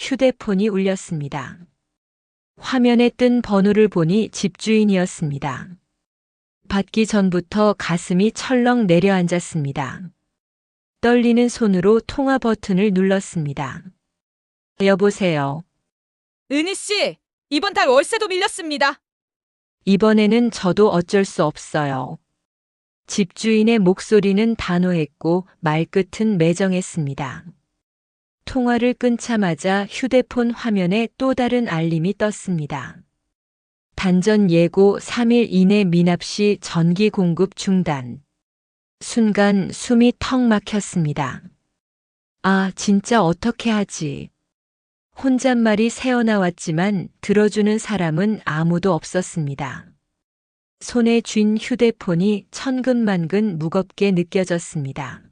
휴대폰이 울렸습니다. 화면에 뜬 번호를 보니 집주인이었습니다. 받기 전부터 가슴이 철렁 내려앉았습니다. 떨리는 손으로 통화 버튼을 눌렀습니다. 여보세요. 은희 씨, 이번 달 월세도 밀렸습니다. 이번에는 저도 어쩔 수 없어요. 집주인의 목소리는 단호했고 말끝은 매정했습니다. 통화를 끊자마자 휴대폰 화면에 또 다른 알림이 떴습니다. 단전 예고 3일 이내 미납 시 전기 공급 중단. 순간 숨이 턱 막혔습니다. 아, 진짜 어떻게 하지? 혼잣말이 새어나왔지만 들어주는 사람은 아무도 없었습니다. 손에 쥔 휴대폰이 천근만근 무겁게 느껴졌습니다.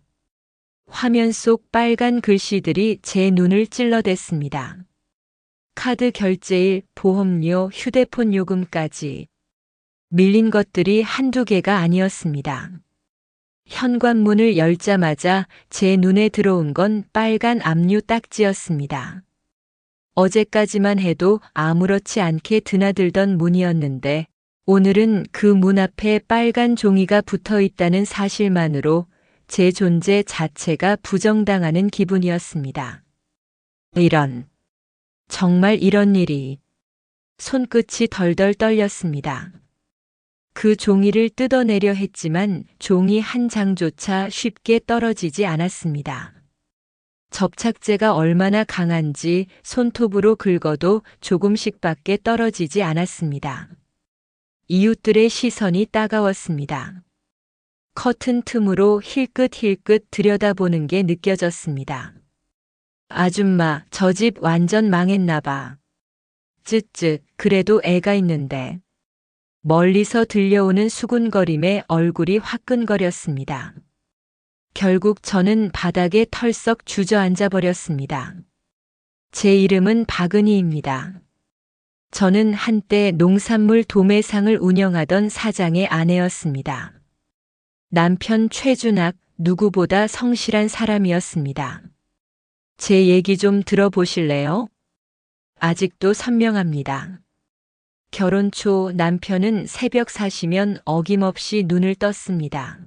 화면 속 빨간 글씨들이 제 눈을 찔러댔습니다. 카드 결제일, 보험료, 휴대폰 요금까지. 밀린 것들이 한두 개가 아니었습니다. 현관문을 열자마자 제 눈에 들어온 건 빨간 압류 딱지였습니다. 어제까지만 해도 아무렇지 않게 드나들던 문이었는데 오늘은 그 문 앞에 빨간 종이가 붙어 있다는 사실만으로 제 존재 자체가 부정당하는 기분이었습니다. 정말 이런 일이. 손끝이 덜덜 떨렸습니다. 그 종이를 뜯어내려 했지만 종이 한 장조차 쉽게 떨어지지 않았습니다. 접착제가 얼마나 강한지 손톱으로 긁어도 조금씩밖에 떨어지지 않았습니다. 이웃들의 시선이 따가웠습니다. 커튼 틈으로 힐끗힐끗 들여다보는 게 느껴졌습니다. 아줌마, 저 집 완전 망했나 봐. 쯧쯧, 그래도 애가 있는데. 멀리서 들려오는 수군거림에 얼굴이 화끈거렸습니다. 결국 저는 바닥에 털썩 주저앉아 버렸습니다. 제 이름은 박은희입니다. 저는 한때 농산물 도매상을 운영하던 사장의 아내였습니다. 남편 최준학, 누구보다 성실한 사람이었습니다. 제 얘기 좀 들어보실래요? 아직도 선명합니다. 결혼 초 남편은 새벽 4시면 어김없이 눈을 떴습니다.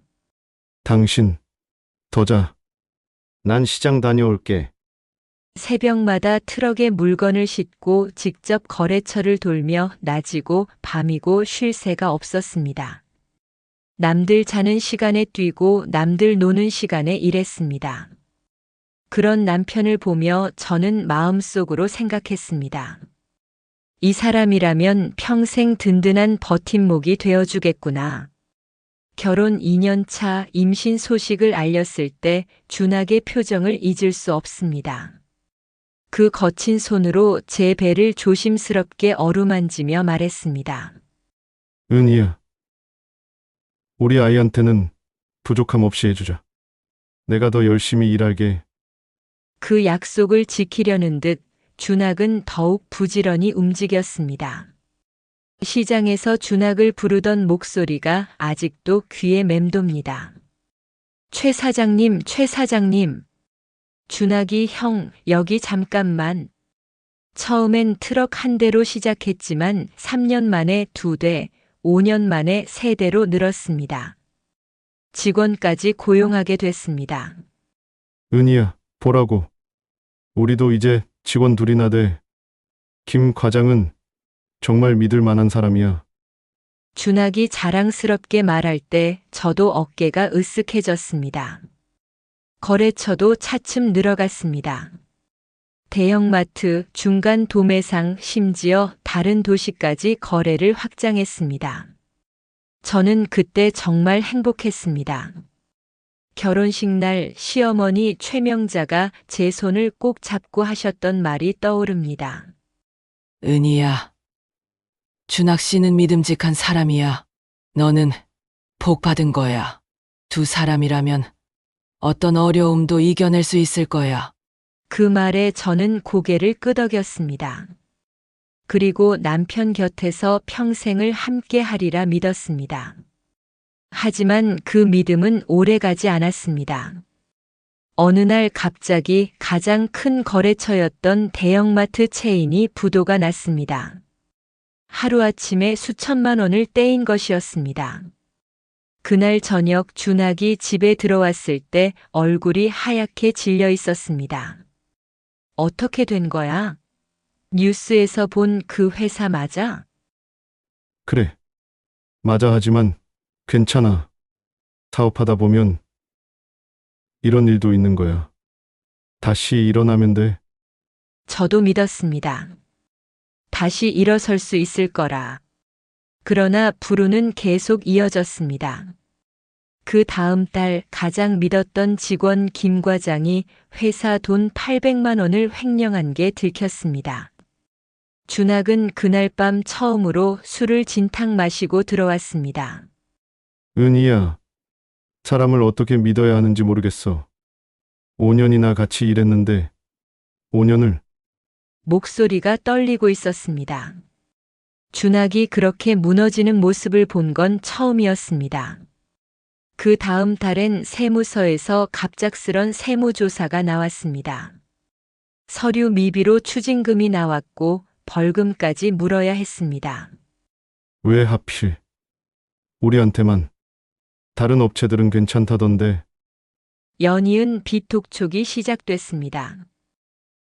당신, 더 자. 난 시장 다녀올게. 새벽마다 트럭에 물건을 싣고 직접 거래처를 돌며 낮이고 밤이고 쉴 새가 없었습니다. 남들 자는 시간에 뛰고 남들 노는 시간에 일했습니다. 그런 남편을 보며 저는 마음속으로 생각했습니다. 이 사람이라면 평생 든든한 버팀목이 되어주겠구나. 결혼 2년 차 임신 소식을 알렸을 때 준학의 표정을 잊을 수 없습니다. 그 거친 손으로 제 배를 조심스럽게 어루만지며 말했습니다. 은희야. 우리 아이한테는 부족함 없이 해주자. 내가 더 열심히 일할게. 그 약속을 지키려는 듯 준학은 더욱 부지런히 움직였습니다. 시장에서 준학을 부르던 목소리가 아직도 귀에 맴돕니다. 최 사장님, 최 사장님. 준학이 형, 여기 잠깐만. 처음엔 트럭 한 대로 시작했지만 3년 만에 2대, 5년 만에 3대로 늘었습니다. 직원까지 고용하게 됐습니다. 은희야, 보라고. 우리도 이제 직원 둘이나 돼. 김 과장은 정말 믿을 만한 사람이야. 준학이 자랑스럽게 말할 때 저도 어깨가 으쓱해졌습니다. 거래처도 차츰 늘어갔습니다. 대형마트, 중간 도매상, 심지어 다른 도시까지 거래를 확장했습니다. 저는 그때 정말 행복했습니다. 결혼식 날 시어머니 최명자가 제 손을 꼭 잡고 하셨던 말이 떠오릅니다. 은희야, 준학 씨는 믿음직한 사람이야. 너는 복 받은 거야. 두 사람이라면 어떤 어려움도 이겨낼 수 있을 거야. 그 말에 저는 고개를 끄덕였습니다. 그리고 남편 곁에서 평생을 함께 하리라 믿었습니다. 하지만 그 믿음은 오래 가지 않았습니다. 어느 날 갑자기 가장 큰 거래처였던 대형마트 체인이 부도가 났습니다. 하루아침에 수천만 원을 떼인 것이었습니다. 그날 저녁 준학이 집에 들어왔을 때 얼굴이 하얗게 질려 있었습니다. 어떻게 된 거야? 뉴스에서 본 그 회사 맞아? 그래. 맞아 하지만 괜찮아. 사업하다 보면 이런 일도 있는 거야. 다시 일어나면 돼. 저도 믿었습니다. 다시 일어설 수 있을 거라. 그러나 불운은 계속 이어졌습니다. 그 다음 달 가장 믿었던 직원 김 과장이 회사 돈 800만 원을 횡령한 게 들켰습니다. 준학은 그날 밤 처음으로 술을 진탕 마시고 들어왔습니다. 은희야, 사람을 어떻게 믿어야 하는지 모르겠어. 5년이나 같이 일했는데 5년을 목소리가 떨리고 있었습니다. 준학이 그렇게 무너지는 모습을 본 건 처음이었습니다. 그 다음 달엔 세무서에서 갑작스런 세무조사가 나왔습니다. 서류 미비로 추징금이 나왔고 벌금까지 물어야 했습니다. 왜 하필 우리한테만. 다른 업체들은 괜찮다던데. 연이은 비톡촉이 시작됐습니다.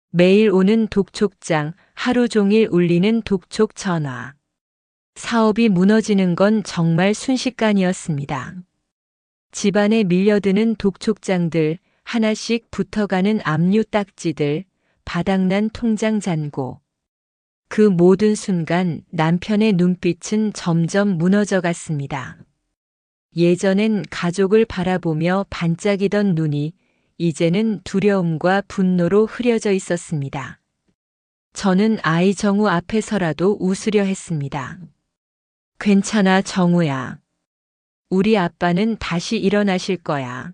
매일 오는 독촉장, 하루 종일 울리는 독촉 전화. 사업이 무너지는 건 정말 순식간이었습니다. 집안에 밀려드는 독촉장들, 하나씩 붙어가는 압류 딱지들, 바닥난 통장 잔고. 그 모든 순간 남편의 눈빛은 점점 무너져 갔습니다. 예전엔 가족을 바라보며 반짝이던 눈이 이제는 두려움과 분노로 흐려져 있었습니다. 저는 아이 정우 앞에서라도 웃으려 했습니다. 괜찮아, 정우야. 우리 아빠는 다시 일어나실 거야.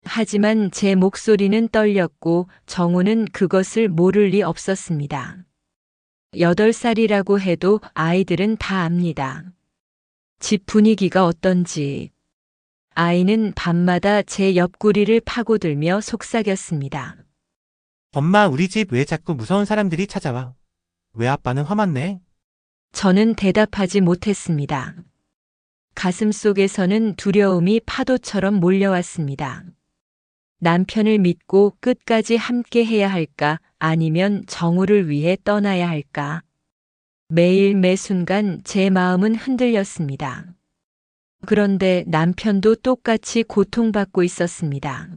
하지만 제 목소리는 떨렸고 정우는 그것을 모를 리 없었습니다. 8살이라고 해도 아이들은 다 압니다. 집 분위기가 어떤지. 아이는 밤마다 제 옆구리를 파고들며 속삭였습니다. 엄마, 우리 집 왜 자꾸 무서운 사람들이 찾아와? 왜 아빠는 화만 내? 저는 대답하지 못했습니다. 가슴 속에서는 두려움이 파도처럼 몰려왔습니다. 남편을 믿고 끝까지 함께 해야 할까, 아니면 정우를 위해 떠나야 할까? 매일 매 순간 제 마음은 흔들렸습니다. 그런데 남편도 똑같이 고통받고 있었습니다.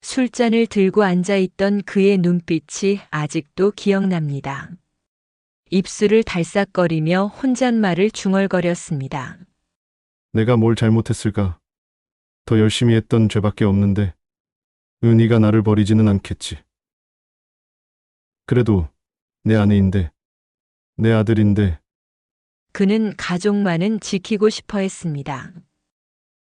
술잔을 들고 앉아있던 그의 눈빛이 아직도 기억납니다. 입술을 달싹거리며 혼잣말을 중얼거렸습니다. 내가 뭘 잘못했을까? 더 열심히 했던 죄밖에 없는데 은희가 나를 버리지는 않겠지. 그래도 내 아내인데, 내 아들인데. 그는 가족만은 지키고 싶어 했습니다.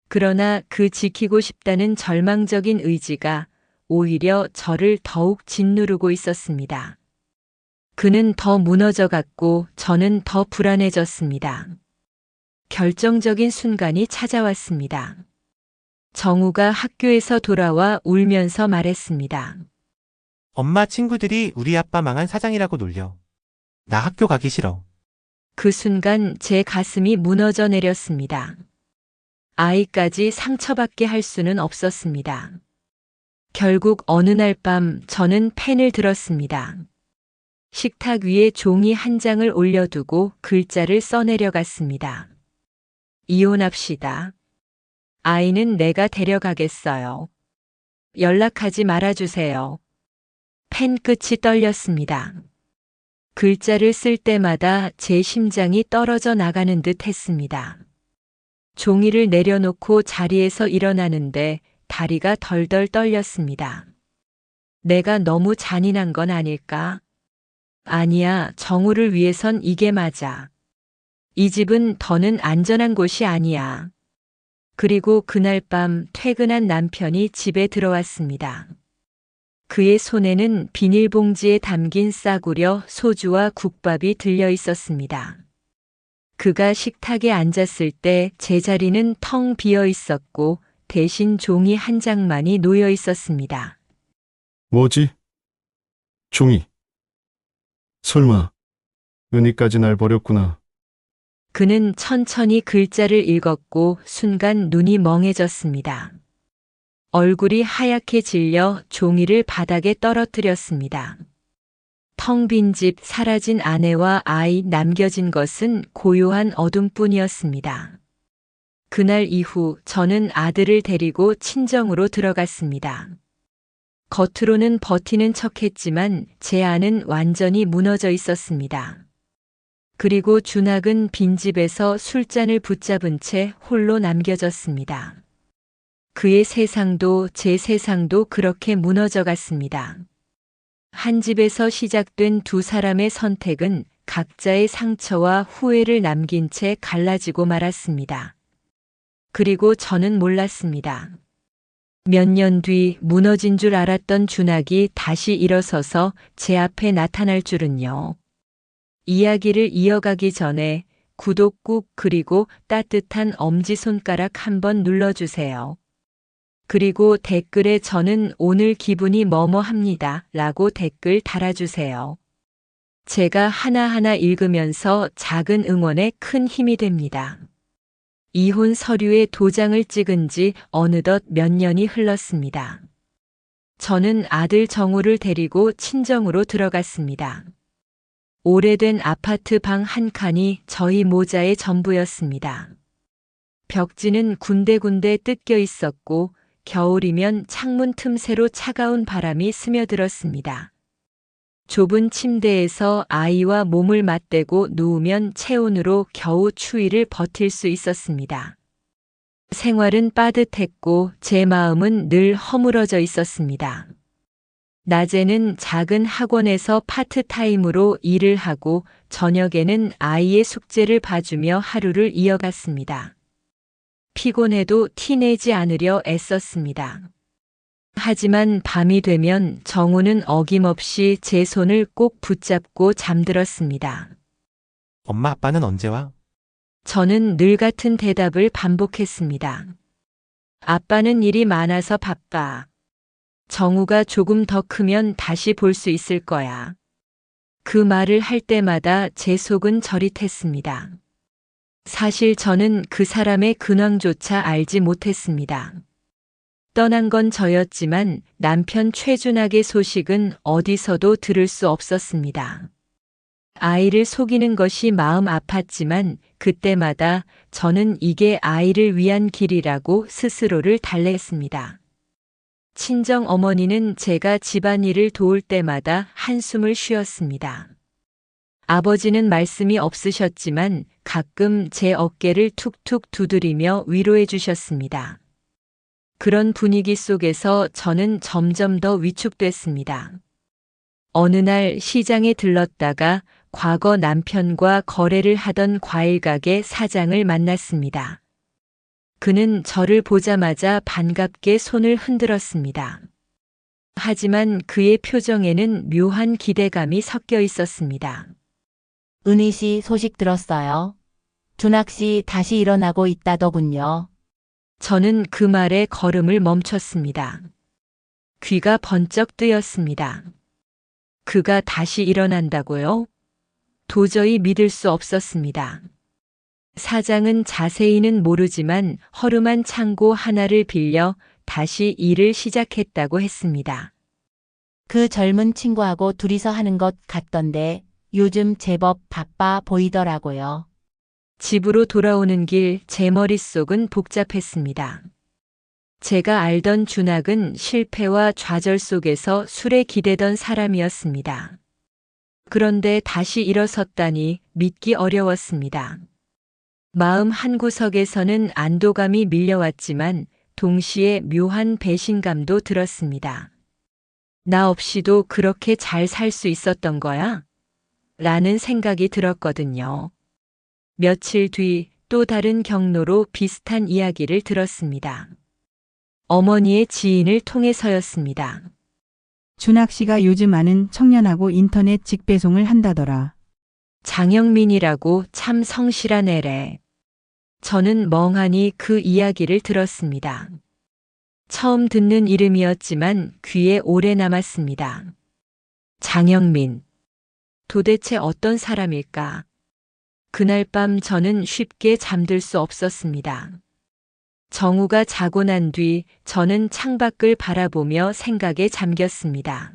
그러나 그 지키고 싶다는 절망적인 의지가 오히려 저를 더욱 짓누르고 있었습니다. 그는 더 무너져갔고 저는 더 불안해졌습니다. 결정적인 순간이 찾아왔습니다. 정우가 학교에서 돌아와 울면서 말했습니다. 엄마, 친구들이 우리 아빠 망한 사장이라고 놀려. 나 학교 가기 싫어. 그 순간 제 가슴이 무너져 내렸습니다. 아이까지 상처받게 할 수는 없었습니다. 결국 어느 날 밤 저는 펜을 들었습니다. 식탁 위에 종이 한 장을 올려두고 글자를 써내려갔습니다. 이혼합시다. 아이는 내가 데려가겠어요. 연락하지 말아주세요. 펜 끝이 떨렸습니다. 글자를 쓸 때마다 제 심장이 떨어져 나가는 듯 했습니다. 종이를 내려놓고 자리에서 일어나는데 다리가 덜덜 떨렸습니다. 내가 너무 잔인한 건 아닐까? 아니야, 정우를 위해선 이게 맞아. 이 집은 더는 안전한 곳이 아니야. 그리고 그날 밤 퇴근한 남편이 집에 들어왔습니다. 그의 손에는 비닐봉지에 담긴 싸구려 소주와 국밥이 들려 있었습니다. 그가 식탁에 앉았을 때 제 자리는 텅 비어 있었고 대신 종이 한 장만이 놓여 있었습니다. 뭐지? 종이. 설마, 은희까지 날 버렸구나. 그는 천천히 글자를 읽었고 순간 눈이 멍해졌습니다. 얼굴이 하얗게 질려 종이를 바닥에 떨어뜨렸습니다. 텅 빈 집, 사라진 아내와 아이, 남겨진 것은 고요한 어둠뿐이었습니다. 그날 이후 저는 아들을 데리고 친정으로 들어갔습니다. 겉으로는 버티는 척했지만 제 안은 완전히 무너져 있었습니다. 그리고 준학은 빈집에서 술잔을 붙잡은 채 홀로 남겨졌습니다. 그의 세상도 제 세상도 그렇게 무너져 갔습니다. 한 집에서 시작된 두 사람의 선택은 각자의 상처와 후회를 남긴 채 갈라지고 말았습니다. 그리고 저는 몰랐습니다. 몇 년 뒤 무너진 줄 알았던 준학이 다시 일어서서 제 앞에 나타날 줄은요. 이야기를 이어가기 전에 구독 꾹 그리고 따뜻한 엄지손가락 한번 눌러주세요. 그리고 댓글에 저는 오늘 기분이 뭐뭐합니다 라고 댓글 달아주세요. 제가 하나하나 읽으면서 작은 응원에 큰 힘이 됩니다. 이혼 서류에 도장을 찍은 지 어느덧 몇 년이 흘렀습니다. 저는 아들 정우를 데리고 친정으로 들어갔습니다. 오래된 아파트 방 한 칸이 저희 모자의 전부였습니다. 벽지는 군데군데 뜯겨 있었고 겨울이면 창문 틈새로 차가운 바람이 스며들었습니다. 좁은 침대에서 아이와 몸을 맞대고 누우면 체온으로 겨우 추위를 버틸 수 있었습니다. 생활은 빠듯했고 제 마음은 늘 허물어져 있었습니다. 낮에는 작은 학원에서 파트타임으로 일을 하고 저녁에는 아이의 숙제를 봐주며 하루를 이어갔습니다. 피곤해도 티내지 않으려 애썼습니다. 하지만 밤이 되면 정우는 어김없이 제 손을 꼭 붙잡고 잠들었습니다. 엄마 아빠는 언제 와? 저는 늘 같은 대답을 반복했습니다. 아빠는 일이 많아서 바빠. 정우가 조금 더 크면 다시 볼 수 있을 거야. 그 말을 할 때마다 제 속은 저릿했습니다. 사실 저는 그 사람의 근황조차 알지 못했습니다. 떠난 건 저였지만 남편 최준학의 소식은 어디서도 들을 수 없었습니다. 아이를 속이는 것이 마음 아팠지만 그때마다 저는 이게 아이를 위한 길이라고 스스로를 달랬습니다. 친정 어머니는 제가 집안일을 도울 때마다 한숨을 쉬었습니다. 아버지는 말씀이 없으셨지만 가끔 제 어깨를 툭툭 두드리며 위로해 주셨습니다. 그런 분위기 속에서 저는 점점 더 위축됐습니다. 어느 날 시장에 들렀다가 과거 남편과 거래를 하던 과일가게 사장을 만났습니다. 그는 저를 보자마자 반갑게 손을 흔들었습니다. 하지만 그의 표정에는 묘한 기대감이 섞여 있었습니다. 은희 씨 소식 들었어요? 준학 씨 다시 일어나고 있다더군요. 저는 그 말에 걸음을 멈췄습니다. 귀가 번쩍 뜨였습니다. 그가 다시 일어난다고요? 도저히 믿을 수 없었습니다. 사장은 자세히는 모르지만 허름한 창고 하나를 빌려 다시 일을 시작했다고 했습니다. 그 젊은 친구하고 둘이서 하는 것 같던데 요즘 제법 바빠 보이더라고요. 집으로 돌아오는 길 제 머릿속은 복잡했습니다. 제가 알던 준학은 실패와 좌절 속에서 술에 기대던 사람이었습니다. 그런데 다시 일어섰다니 믿기 어려웠습니다. 마음 한구석에서는 안도감이 밀려왔지만 동시에 묘한 배신감도 들었습니다. 나 없이도 그렇게 잘 살 수 있었던 거야? 라는 생각이 들었거든요. 며칠 뒤 또 다른 경로로 비슷한 이야기를 들었습니다. 어머니의 지인을 통해서였습니다. 준학 씨가 요즘 아는 청년하고 인터넷 직배송을 한다더라. 장영민이라고 참 성실한 애래. 저는 멍하니 그 이야기를 들었습니다. 처음 듣는 이름이었지만 귀에 오래 남았습니다. 장영민. 도대체 어떤 사람일까? 그날 밤 저는 쉽게 잠들 수 없었습니다. 정우가 자고 난 뒤 저는 창밖을 바라보며 생각에 잠겼습니다.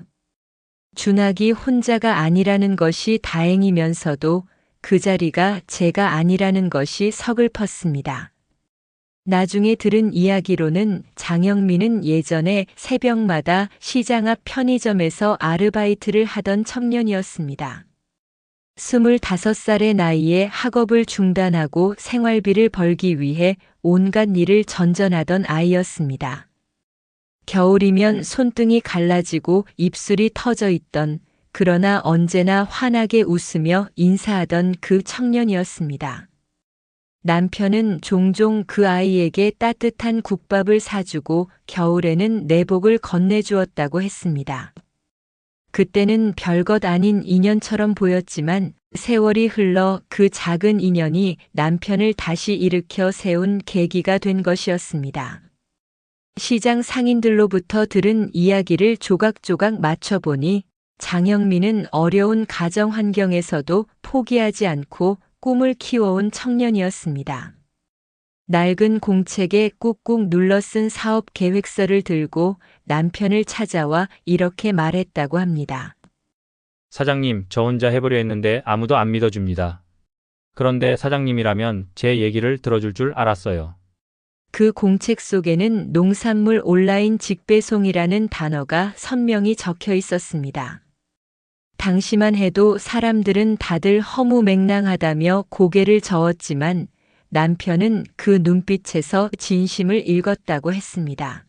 준학이 혼자가 아니라는 것이 다행이면서도 그 자리가 제가 아니라는 것이 서글펐습니다. 나중에 들은 이야기로는 장영민은 예전에 새벽마다 시장 앞 편의점에서 아르바이트를 하던 청년이었습니다. 25살의 나이에 학업을 중단하고 생활비를 벌기 위해 온갖 일을 전전하던 아이였습니다. 겨울이면 손등이 갈라지고 입술이 터져 있던, 그러나 언제나 환하게 웃으며 인사하던 그 청년이었습니다. 남편은 종종 그 아이에게 따뜻한 국밥을 사주고 겨울에는 내복을 건네주었다고 했습니다. 그때는 별것 아닌 인연처럼 보였지만 세월이 흘러 그 작은 인연이 남편을 다시 일으켜 세운 계기가 된 것이었습니다. 시장 상인들로부터 들은 이야기를 조각조각 맞춰보니 장영민은 어려운 가정 환경에서도 포기하지 않고 꿈을 키워온 청년이었습니다. 낡은 공책에 꾹꾹 눌러 쓴 사업 계획서를 들고 남편을 찾아와 이렇게 말했다고 합니다. 사장님, 저 혼자 해보려 했는데 아무도 안 믿어줍니다. 그런데 사장님이라면 제 얘기를 들어줄 줄 알았어요. 그 공책 속에는 농산물 온라인 직배송이라는 단어가 선명히 적혀 있었습니다. 당시만 해도 사람들은 다들 허무맹랑하다며 고개를 저었지만 남편은 그 눈빛에서 진심을 읽었다고 했습니다.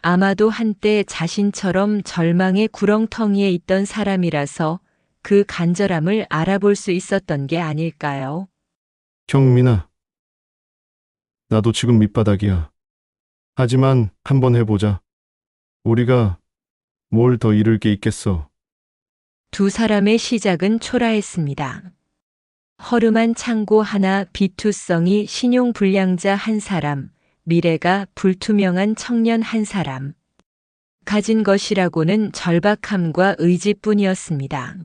아마도 한때 자신처럼 절망의 구렁텅이에 있던 사람이라서 그 간절함을 알아볼 수 있었던 게 아닐까요? 경민아, 나도 지금 밑바닥이야. 하지만 한번 해보자. 우리가 뭘 더 잃을 게 있겠어. 두 사람의 시작은 초라했습니다. 허름한 창고 하나, 비투성이 신용불량자 한 사람, 미래가 불투명한 청년 한 사람. 가진 것이라고는 절박함과 의지뿐이었습니다.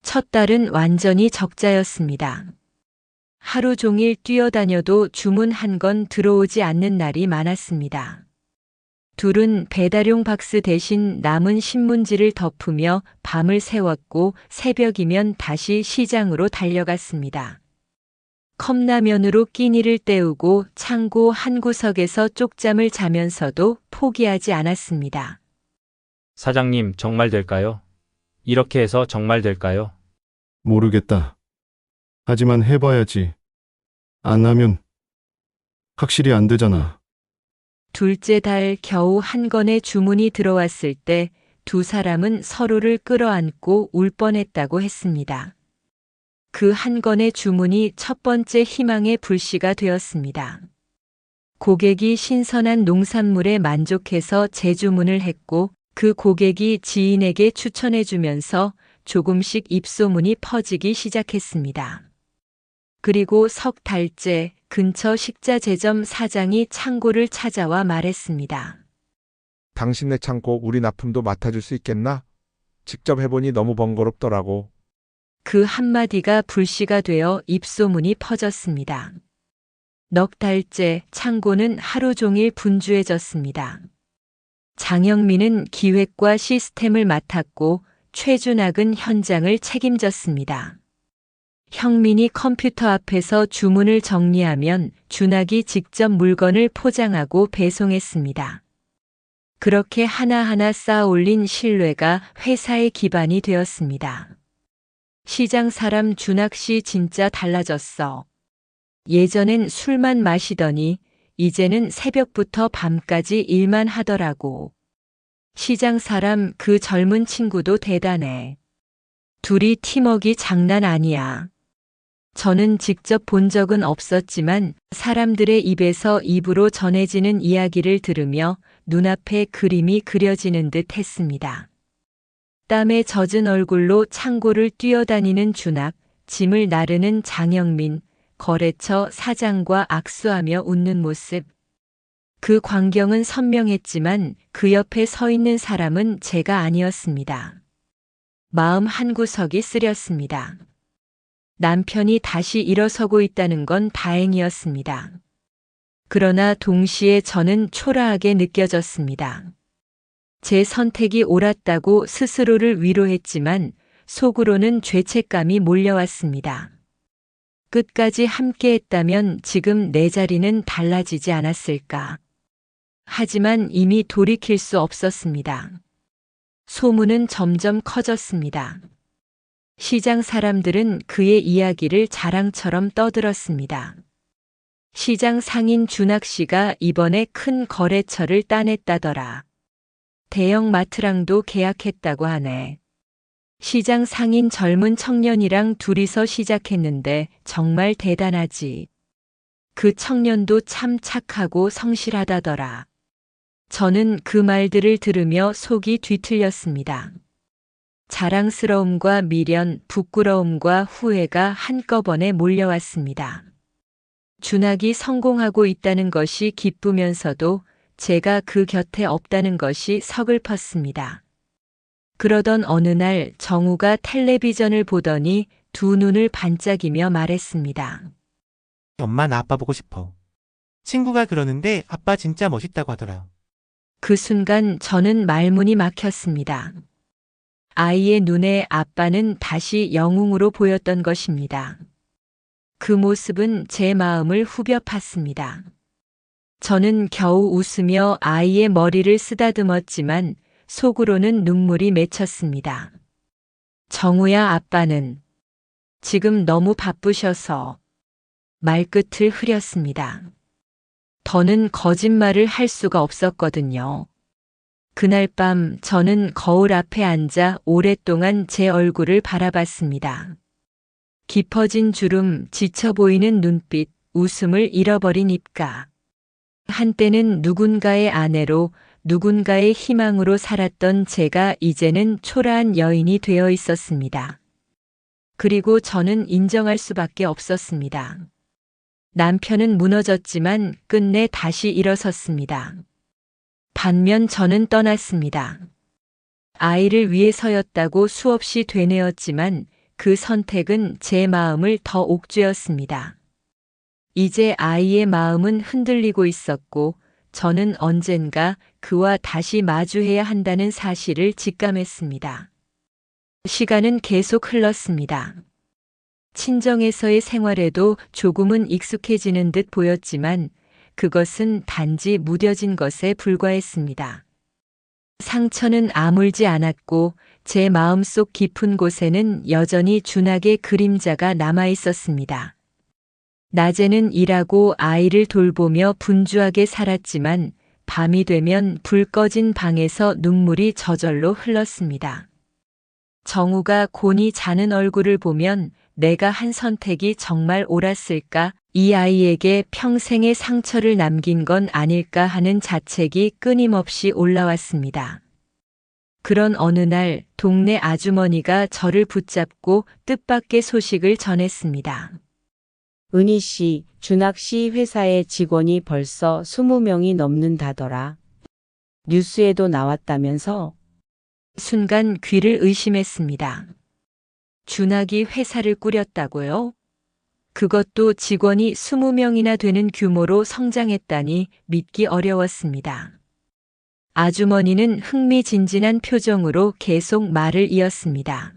첫 달은 완전히 적자였습니다. 하루 종일 뛰어다녀도 주문 한 건 들어오지 않는 날이 많았습니다. 둘은 배달용 박스 대신 남은 신문지를 덮으며 밤을 새웠고 새벽이면 다시 시장으로 달려갔습니다. 컵라면으로 끼니를 때우고 창고 한 구석에서 쪽잠을 자면서도 포기하지 않았습니다. 사장님, 정말 될까요? 이렇게 해서 정말 될까요? 모르겠다. 하지만 해봐야지. 안 하면 확실히 안 되잖아. 둘째 달 겨우 한 건의 주문이 들어왔을 때 두 사람은 서로를 끌어안고 울 뻔했다고 했습니다. 그 한 건의 주문이 첫 번째 희망의 불씨가 되었습니다. 고객이 신선한 농산물에 만족해서 재주문을 했고 그 고객이 지인에게 추천해주면서 조금씩 입소문이 퍼지기 시작했습니다. 그리고 석 달째 근처 식자재점 사장이 창고를 찾아와 말했습니다. 당신네 창고 우리 납품도 맡아줄 수 있겠나? 직접 해보니 너무 번거롭더라고. 그 한마디가 불씨가 되어 입소문이 퍼졌습니다. 넉 달째 창고는 하루 종일 분주해졌습니다. 장영민은 기획과 시스템을 맡았고 최준학은 현장을 책임졌습니다. 형민이 컴퓨터 앞에서 주문을 정리하면 준학이 직접 물건을 포장하고 배송했습니다. 그렇게 하나하나 쌓아 올린 신뢰가 회사의 기반이 되었습니다. 시장 사람 준학 씨 진짜 달라졌어. 예전엔 술만 마시더니 이제는 새벽부터 밤까지 일만 하더라고. 시장 사람 그 젊은 친구도 대단해. 둘이 팀워크가 장난 아니야. 저는 직접 본 적은 없었지만 사람들의 입에서 입으로 전해지는 이야기를 들으며 눈앞에 그림이 그려지는 듯 했습니다. 땀에 젖은 얼굴로 창고를 뛰어다니는 준학, 짐을 나르는 장영민, 거래처 사장과 악수하며 웃는 모습. 그 광경은 선명했지만 그 옆에 서 있는 사람은 제가 아니었습니다. 마음 한구석이 쓰렸습니다. 남편이 다시 일어서고 있다는 건 다행이었습니다. 그러나 동시에 저는 초라하게 느껴졌습니다. 제 선택이 옳았다고 스스로를 위로했지만 속으로는 죄책감이 몰려왔습니다. 끝까지 함께 했다면 지금 내 자리는 달라지지 않았을까. 하지만 이미 돌이킬 수 없었습니다. 소문은 점점 커졌습니다. 시장 사람들은 그의 이야기를 자랑처럼 떠들었습니다. 시장 상인 준학 씨가 이번에 큰 거래처를 따냈다더라. 대형 마트랑도 계약했다고 하네. 시장 상인 젊은 청년이랑 둘이서 시작했는데 정말 대단하지. 그 청년도 참 착하고 성실하다더라. 저는 그 말들을 들으며 속이 뒤틀렸습니다. 자랑스러움과 미련, 부끄러움과 후회가 한꺼번에 몰려왔습니다. 준학이 성공하고 있다는 것이 기쁘면서도 제가 그 곁에 없다는 것이 서글펐습니다. 그러던 어느 날 정우가 텔레비전을 보더니 두 눈을 반짝이며 말했습니다. 엄마 나 아빠 보고 싶어. 친구가 그러는데 아빠 진짜 멋있다고 하더라. 그 순간 저는 말문이 막혔습니다. 아이의 눈에 아빠는 다시 영웅으로 보였던 것입니다. 그 모습은 제 마음을 후벼 팠습니다. 저는 겨우 웃으며 아이의 머리를 쓰다듬었지만 속으로는 눈물이 맺혔습니다. 정우야, 아빠는 지금 너무 바쁘셔서 말끝을 흐렸습니다. 더는 거짓말을 할 수가 없었거든요. 그날 밤 저는 거울 앞에 앉아 오랫동안 제 얼굴을 바라봤습니다. 깊어진 주름, 지쳐 보이는 눈빛, 웃음을 잃어버린 입가. 한때는 누군가의 아내로, 누군가의 희망으로 살았던 제가 이제는 초라한 여인이 되어 있었습니다. 그리고 저는 인정할 수밖에 없었습니다. 남편은 무너졌지만 끝내 다시 일어섰습니다. 반면 저는 떠났습니다. 아이를 위해서였다고 수없이 되뇌었지만 그 선택은 제 마음을 더 옥죄었습니다. 이제 아이의 마음은 흔들리고 있었고 저는 언젠가 그와 다시 마주해야 한다는 사실을 직감했습니다. 시간은 계속 흘렀습니다. 친정에서의 생활에도 조금은 익숙해지는 듯 보였지만 그것은 단지 무뎌진 것에 불과했습니다. 상처는 아물지 않았고 제 마음속 깊은 곳에는 여전히 준학의 그림자가 남아 있었습니다. 낮에는 일하고 아이를 돌보며 분주하게 살았지만 밤이 되면 불 꺼진 방에서 눈물이 저절로 흘렀습니다. 정우가 곤히 자는 얼굴을 보면 내가 한 선택이 정말 옳았을까? 이 아이에게 평생의 상처를 남긴 건 아닐까 하는 자책이 끊임없이 올라왔습니다. 그런 어느 날 동네 아주머니가 저를 붙잡고 뜻밖의 소식을 전했습니다. 은희 씨, 준학 씨 회사의 직원이 벌써 20명이 넘는다더라. 뉴스에도 나왔다면서? 순간 귀를 의심했습니다. 준학이 회사를 꾸렸다고요? 그것도 직원이 20명이나 되는 규모로 성장했다니 믿기 어려웠습니다. 아주머니는 흥미진진한 표정으로 계속 말을 이었습니다.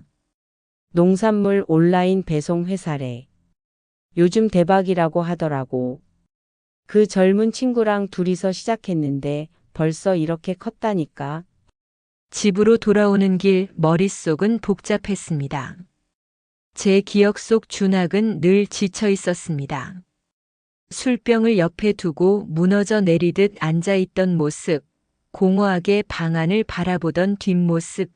농산물 온라인 배송 회사래. 요즘 대박이라고 하더라고. 그 젊은 친구랑 둘이서 시작했는데 벌써 이렇게 컸다니까. 집으로 돌아오는 길 머릿속은 복잡했습니다. 제 기억 속 준학은 늘 지쳐 있었습니다. 술병을 옆에 두고 무너져 내리듯 앉아있던 모습, 공허하게 방 안을 바라보던 뒷모습.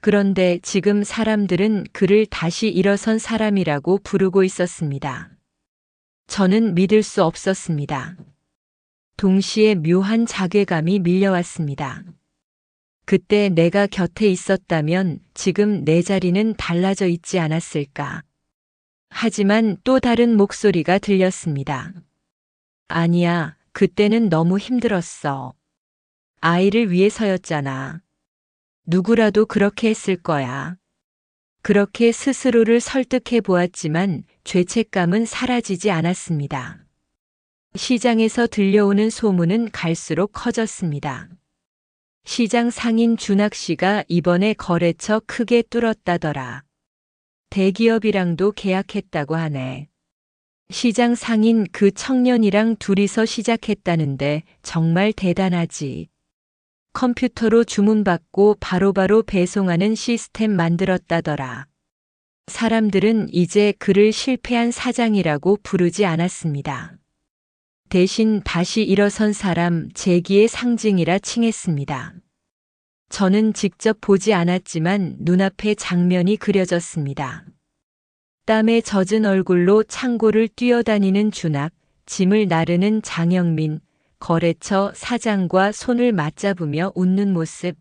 그런데 지금 사람들은 그를 다시 일어선 사람이라고 부르고 있었습니다. 저는 믿을 수 없었습니다. 동시에 묘한 자괴감이 밀려왔습니다. 그때 내가 곁에 있었다면 지금 내 자리는 달라져 있지 않았을까. 하지만 또 다른 목소리가 들렸습니다. 아니야, 그때는 너무 힘들었어. 아이를 위해서였잖아. 누구라도 그렇게 했을 거야. 그렇게 스스로를 설득해 보았지만 죄책감은 사라지지 않았습니다. 시장에서 들려오는 소문은 갈수록 커졌습니다. 시장 상인 준학 씨가 이번에 거래처 크게 뚫었다더라. 대기업이랑도 계약했다고 하네. 시장 상인 그 청년이랑 둘이서 시작했다는데 정말 대단하지. 컴퓨터로 주문받고 바로바로 배송하는 시스템 만들었다더라. 사람들은 이제 그를 실패한 사장이라고 부르지 않았습니다. 대신 다시 일어선 사람 재기의 상징이라 칭했습니다. 저는 직접 보지 않았지만 눈앞에 장면이 그려졌습니다. 땀에 젖은 얼굴로 창고를 뛰어다니는 준학, 짐을 나르는 장영민, 거래처 사장과 손을 맞잡으며 웃는 모습.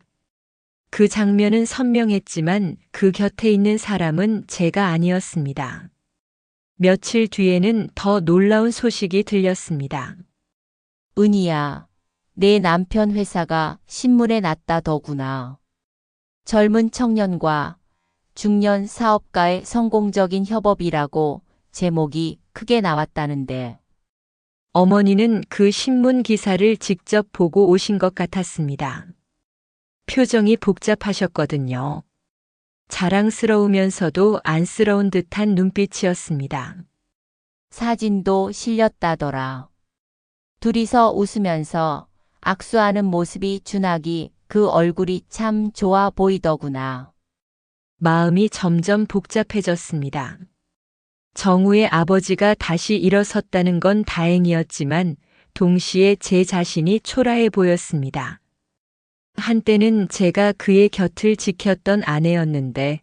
그 장면은 선명했지만 그 곁에 있는 사람은 제가 아니었습니다. 며칠 뒤에는 더 놀라운 소식이 들렸습니다. 은희야, 내 남편 회사가 신문에 났다더구나. 젊은 청년과 중년 사업가의 성공적인 협업이라고 제목이 크게 나왔다는데. 어머니는 그 신문 기사를 직접 보고 오신 것 같았습니다. 표정이 복잡하셨거든요. 자랑스러우면서도 안쓰러운 듯한 눈빛이었습니다. 사진도 실렸다더라. 둘이서 웃으면서 악수하는 모습이 준학이 그 얼굴이 참 좋아 보이더구나. 마음이 점점 복잡해졌습니다. 정우의 아버지가 다시 일어섰다는 건 다행이었지만 동시에 제 자신이 초라해 보였습니다. 한때는 제가 그의 곁을 지켰던 아내였는데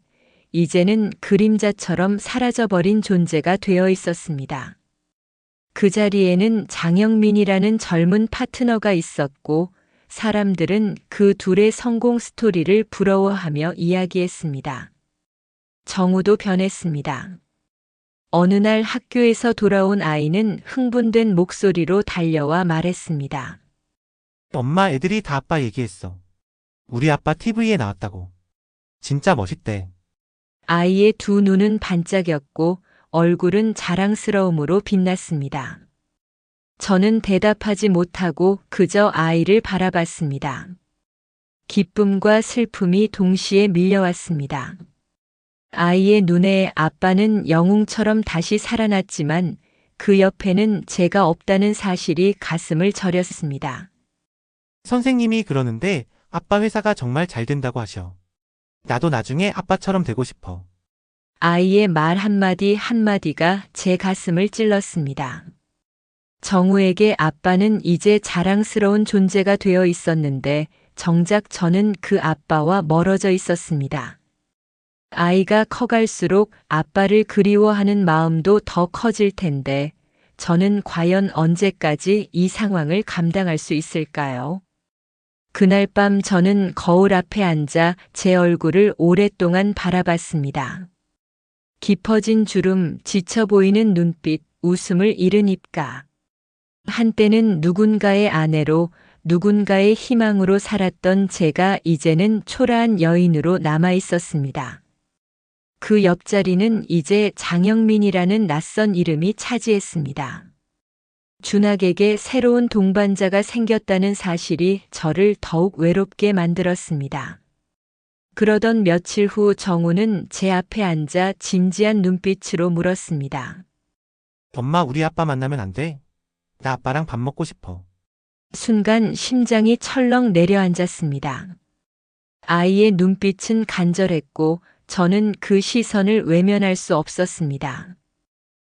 이제는 그림자처럼 사라져버린 존재가 되어 있었습니다. 그 자리에는 장영민이라는 젊은 파트너가 있었고 사람들은 그 둘의 성공 스토리를 부러워하며 이야기했습니다. 정우도 변했습니다. 어느 날 학교에서 돌아온 아이는 흥분된 목소리로 달려와 말했습니다. 엄마, 애들이 다 아빠 얘기했어. 우리 아빠 TV에 나왔다고. 진짜 멋있대. 아이의 두 눈은 반짝였고 얼굴은 자랑스러움으로 빛났습니다. 저는 대답하지 못하고 그저 아이를 바라봤습니다. 기쁨과 슬픔이 동시에 밀려왔습니다. 아이의 눈에 아빠는 영웅처럼 다시 살아났지만 그 옆에는 제가 없다는 사실이 가슴을 저렸습니다. 선생님이 그러는데 아빠 회사가 정말 잘 된다고 하셔. 나도 나중에 아빠처럼 되고 싶어. 아이의 말 한마디 한마디가 제 가슴을 찔렀습니다. 정우에게 아빠는 이제 자랑스러운 존재가 되어 있었는데 정작 저는 그 아빠와 멀어져 있었습니다. 아이가 커갈수록 아빠를 그리워하는 마음도 더 커질 텐데 저는 과연 언제까지 이 상황을 감당할 수 있을까요? 그날 밤 저는 거울 앞에 앉아 제 얼굴을 오랫동안 바라봤습니다. 깊어진 주름, 지쳐 보이는 눈빛, 웃음을 잃은 입가. 한때는 누군가의 아내로, 누군가의 희망으로 살았던 제가 이제는 초라한 여인으로 남아 있었습니다. 그 옆자리는 이제 장영민이라는 낯선 이름이 차지했습니다. 준학에게 새로운 동반자가 생겼다는 사실이 저를 더욱 외롭게 만들었습니다. 그러던 며칠 후 정우는 제 앞에 앉아 진지한 눈빛으로 물었습니다. 엄마, 우리 아빠 만나면 안 돼? 나 아빠랑 밥 먹고 싶어. 순간 심장이 철렁 내려앉았습니다. 아이의 눈빛은 간절했고 저는 그 시선을 외면할 수 없었습니다.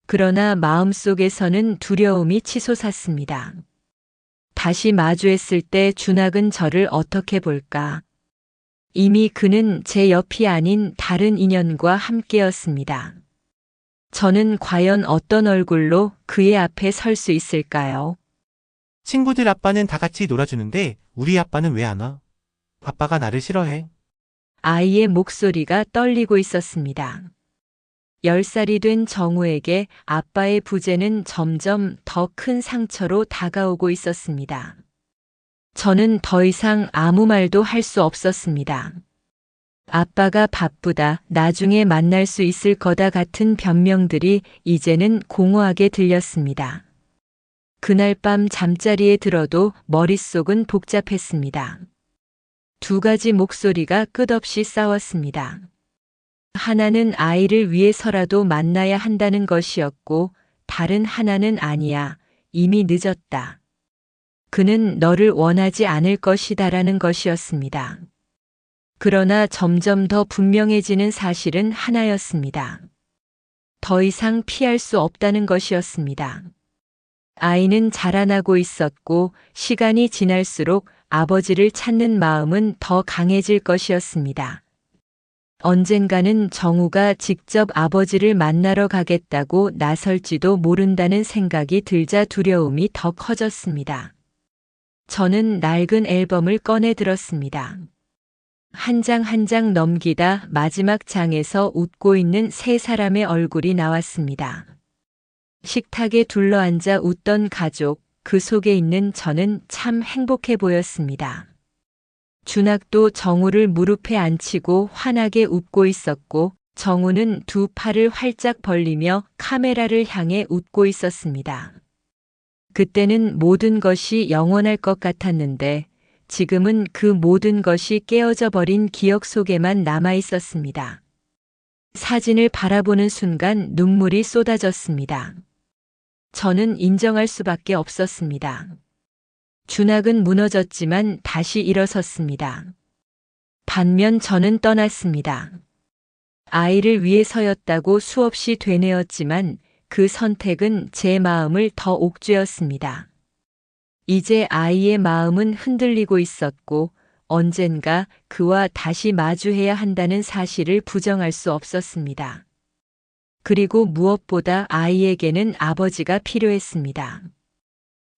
그러나 마음속에서는 두려움이 치솟았습니다. 다시 마주했을 때 준학은 저를 어떻게 볼까? 이미 그는 제 옆이 아닌 다른 인연과 함께였습니다. 저는 과연 어떤 얼굴로 그의 앞에 설 수 있을까요? 친구들 아빠는 다 같이 놀아주는데 우리 아빠는 왜 안 와? 아빠가 나를 싫어해. 아이의 목소리가 떨리고 있었습니다. 10살이 된 정우에게 아빠의 부재는 점점 더 큰 상처로 다가오고 있었습니다. 저는 더 이상 아무 말도 할 수 없었습니다. 아빠가 바쁘다, 나중에 만날 수 있을 거다 같은 변명들이 이제는 공허하게 들렸습니다. 그날 밤 잠자리에 들어도 머릿속은 복잡했습니다. 두 가지 목소리가 끝없이 싸웠습니다. 하나는 아이를 위해서라도 만나야 한다는 것이었고, 다른 하나는 아니야, 이미 늦었다. 그는 너를 원하지 않을 것이다라는 것이었습니다. 그러나 점점 더 분명해지는 사실은 하나였습니다. 더 이상 피할 수 없다는 것이었습니다. 아이는 자라나고 있었고 시간이 지날수록 아버지를 찾는 마음은 더 강해질 것이었습니다. 언젠가는 정우가 직접 아버지를 만나러 가겠다고 나설지도 모른다는 생각이 들자 두려움이 더 커졌습니다. 저는 낡은 앨범을 꺼내 들었습니다. 한 장 한 장 넘기다 마지막 장에서 웃고 있는 세 사람의 얼굴이 나왔습니다. 식탁에 둘러앉아 웃던 가족, 그 속에 있는 저는 참 행복해 보였습니다. 준학도 정우를 무릎에 앉히고 환하게 웃고 있었고, 정우는 두 팔을 활짝 벌리며 카메라를 향해 웃고 있었습니다. 그때는 모든 것이 영원할 것 같았는데, 지금은 그 모든 것이 깨어져 버린 기억 속에만 남아 있었습니다. 사진을 바라보는 순간 눈물이 쏟아졌습니다. 저는 인정할 수밖에 없었습니다. 준학은 무너졌지만 다시 일어섰습니다. 반면 저는 떠났습니다. 아이를 위해서였다고 수없이 되뇌었지만 그 선택은 제 마음을 더 옥죄었습니다. 이제 아이의 마음은 흔들리고 있었고 언젠가 그와 다시 마주해야 한다는 사실을 부정할 수 없었습니다. 그리고 무엇보다 아이에게는 아버지가 필요했습니다.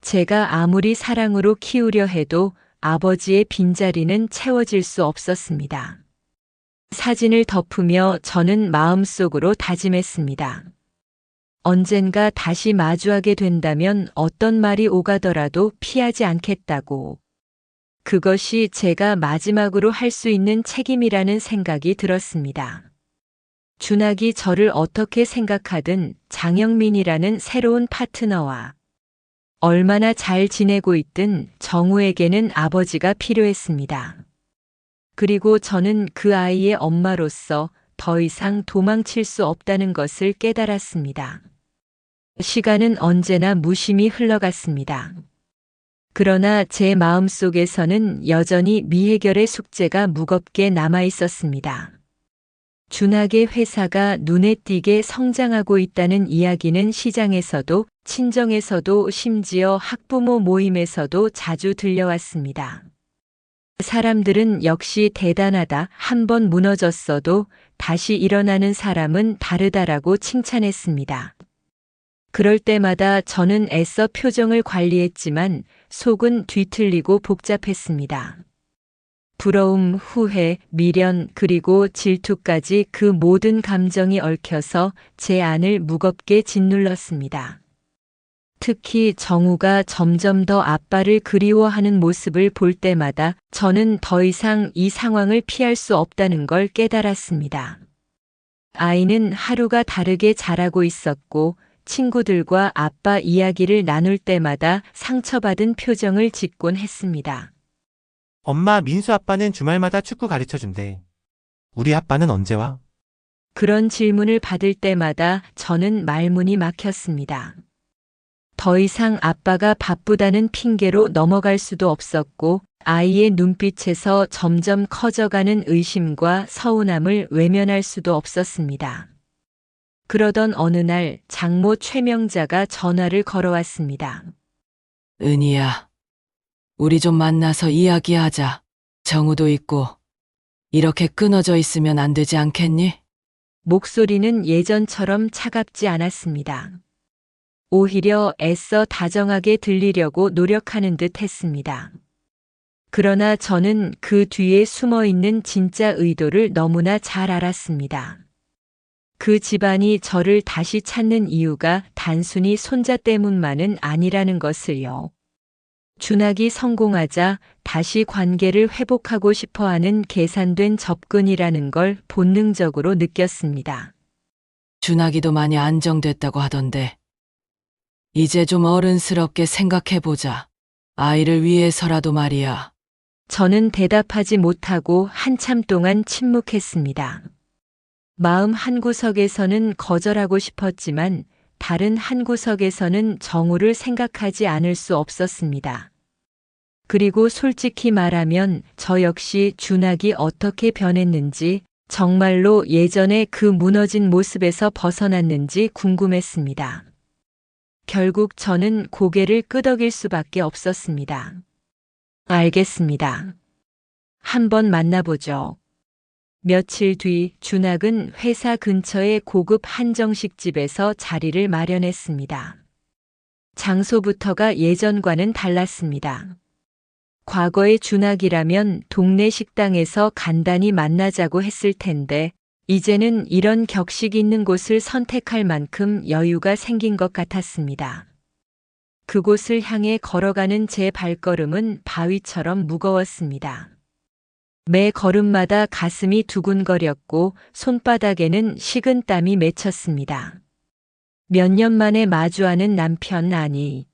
제가 아무리 사랑으로 키우려 해도 아버지의 빈자리는 채워질 수 없었습니다. 사진을 덮으며 저는 마음속으로 다짐했습니다. 언젠가 다시 마주하게 된다면 어떤 말이 오가더라도 피하지 않겠다고. 그것이 제가 마지막으로 할 수 있는 책임이라는 생각이 들었습니다. 준학이 저를 어떻게 생각하든 장영민이라는 새로운 파트너와 얼마나 잘 지내고 있든 정우에게는 아버지가 필요했습니다. 그리고 저는 그 아이의 엄마로서 더 이상 도망칠 수 없다는 것을 깨달았습니다. 시간은 언제나 무심히 흘러갔습니다. 그러나 제 마음속에서는 여전히 미해결의 숙제가 무겁게 남아 있었습니다. 준학의 회사가 눈에 띄게 성장하고 있다는 이야기는 시장에서도, 친정에서도, 심지어 학부모 모임에서도 자주 들려왔습니다. 사람들은 역시 대단하다, 한번 무너졌어도 다시 일어나는 사람은 다르다라고 칭찬했습니다. 그럴 때마다 저는 애써 표정을 관리했지만 속은 뒤틀리고 복잡했습니다. 부러움, 후회, 미련, 그리고 질투까지 그 모든 감정이 얽혀서 제 안을 무겁게 짓눌렀습니다. 특히 정우가 점점 더 아빠를 그리워하는 모습을 볼 때마다 저는 더 이상 이 상황을 피할 수 없다는 걸 깨달았습니다. 아이는 하루가 다르게 자라고 있었고 친구들과 아빠 이야기를 나눌 때마다 상처받은 표정을 짓곤 했습니다. 엄마, 민수 아빠는 주말마다 축구 가르쳐 준대. 우리 아빠는 언제 와? 그런 질문을 받을 때마다 저는 말문이 막혔습니다. 더 이상 아빠가 바쁘다는 핑계로 넘어갈 수도 없었고 아이의 눈빛에서 점점 커져가는 의심과 서운함을 외면할 수도 없었습니다. 그러던 어느 날 장모 최명자가 전화를 걸어왔습니다. 은희야, 우리 좀 만나서 이야기하자. 정우도 있고 이렇게 끊어져 있으면 안 되지 않겠니? 목소리는 예전처럼 차갑지 않았습니다. 오히려 애써 다정하게 들리려고 노력하는 듯 했습니다. 그러나 저는 그 뒤에 숨어 있는 진짜 의도를 너무나 잘 알았습니다. 그 그 집안이 저를 다시 찾는 이유가 단순히 손자 때문만은 아니라는 것을요. 준학이 성공하자 다시 관계를 회복하고 싶어 하는 계산된 접근이라는 걸 본능적으로 느꼈습니다. 준하기도 많이 안정됐다고 하던데. 이제 좀 어른스럽게 생각해보자. 아이를 위해서라도 말이야. 저는 대답하지 못하고 한참 동안 침묵했습니다. 마음 한구석에서는 거절하고 싶었지만 다른 한구석에서는 정우를 생각하지 않을 수 없었습니다. 그리고 솔직히 말하면 저 역시 준학이 어떻게 변했는지, 정말로 예전에 그 무너진 모습에서 벗어났는지 궁금했습니다. 결국 저는 고개를 끄덕일 수밖에 없었습니다. 알겠습니다. 한번 만나보죠. 며칠 뒤 준학은 회사 근처의 고급 한정식집에서 자리를 마련했습니다. 장소부터가 예전과는 달랐습니다. 과거의 준학이라면 동네 식당에서 간단히 만나자고 했을 텐데, 이제는 이런 격식 있는 곳을 선택할 만큼 여유가 생긴 것 같았습니다. 그곳을 향해 걸어가는 제 발걸음은 바위처럼 무거웠습니다. 매 걸음마다 가슴이 두근거렸고 손바닥에는 식은 땀이 맺혔습니다. 몇 년 만에 마주하는 남편, 아니,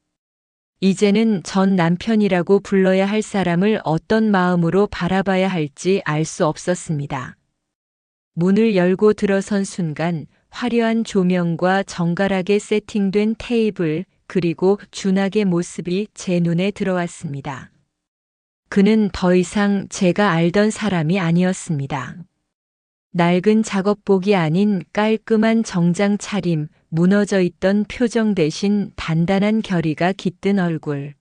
이제는 전 남편이라고 불러야 할 사람을 어떤 마음으로 바라봐야 할지 알 수 없었습니다. 문을 열고 들어선 순간 화려한 조명과 정갈하게 세팅된 테이블, 그리고 준학의 모습이 제 눈에 들어왔습니다. 그는 더 이상 제가 알던 사람이 아니었습니다. 낡은 작업복이 아닌 깔끔한 정장 차림, 무너져 있던 표정 대신 단단한 결의가 깃든 얼굴.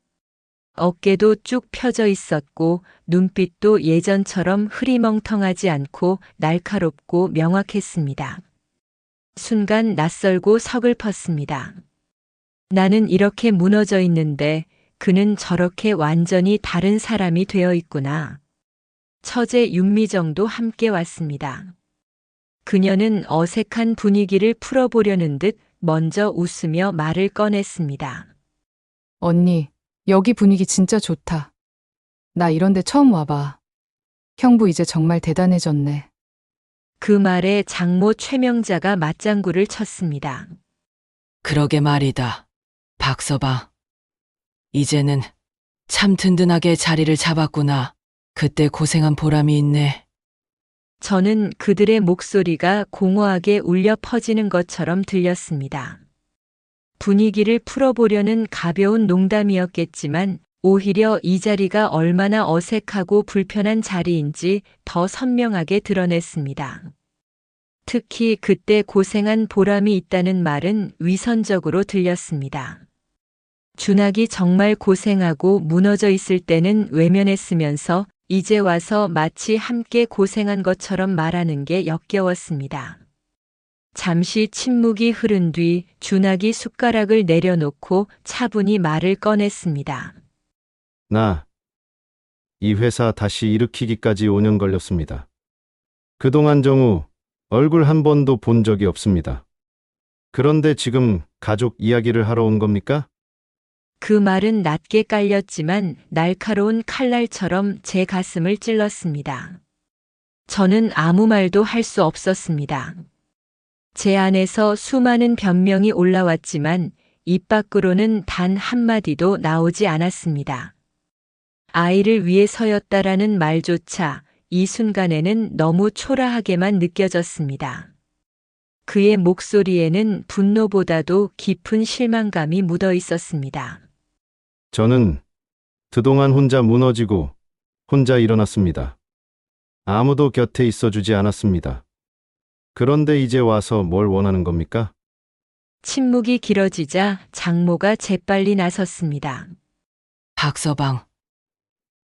어깨도 쭉 펴져 있었고 눈빛도 예전처럼 흐리멍텅하지 않고 날카롭고 명확했습니다. 순간 낯설고 서글펐습니다. 나는 이렇게 무너져 있는데 그는 저렇게 완전히 다른 사람이 되어 있구나. 처제 윤미정도 함께 왔습니다. 그녀는 어색한 분위기를 풀어보려는 듯 먼저 웃으며 말을 꺼냈습니다. 언니, 여기 분위기 진짜 좋다. 나 이런 데 처음 와봐. 형부 이제 정말 대단해졌네. 그 말에 장모 최명자가 맞장구를 쳤습니다. 그러게 말이다. 박서방. 이제는 참 든든하게 자리를 잡았구나. 그때 고생한 보람이 있네. 저는 그들의 목소리가 공허하게 울려 퍼지는 것처럼 들렸습니다. 분위기를 풀어보려는 가벼운 농담이었겠지만 오히려 이 자리가 얼마나 어색하고 불편한 자리인지 더 선명하게 드러냈습니다. 특히 그때 고생한 보람이 있다는 말은 위선적으로 들렸습니다. 준학이 정말 고생하고 무너져 있을 때는 외면했으면서 이제 와서 마치 함께 고생한 것처럼 말하는 게 역겨웠습니다. 잠시 침묵이 흐른 뒤 준학이 숟가락을 내려놓고 차분히 말을 꺼냈습니다. 이 회사 다시 일으키기까지 5년 걸렸습니다. 그동안 정우 얼굴 한 번도 본 적이 없습니다. 그런데 지금 가족 이야기를 하러 온 겁니까? 그 말은 낮게 깔렸지만 날카로운 칼날처럼 제 가슴을 찔렀습니다. 저는 아무 말도 할 수 없었습니다. 제 안에서 수많은 변명이 올라왔지만 입 밖으로는 단 한마디도 나오지 않았습니다. 아이를 위해서였다라는 말조차 이 순간에는 너무 초라하게만 느껴졌습니다. 그의 목소리에는 분노보다도 깊은 실망감이 묻어 있었습니다. 저는 그동안 혼자 무너지고 혼자 일어났습니다. 아무도 곁에 있어주지 않았습니다. 그런데 이제 와서 뭘 원하는 겁니까? 침묵이 길어지자 장모가 재빨리 나섰습니다. 박서방.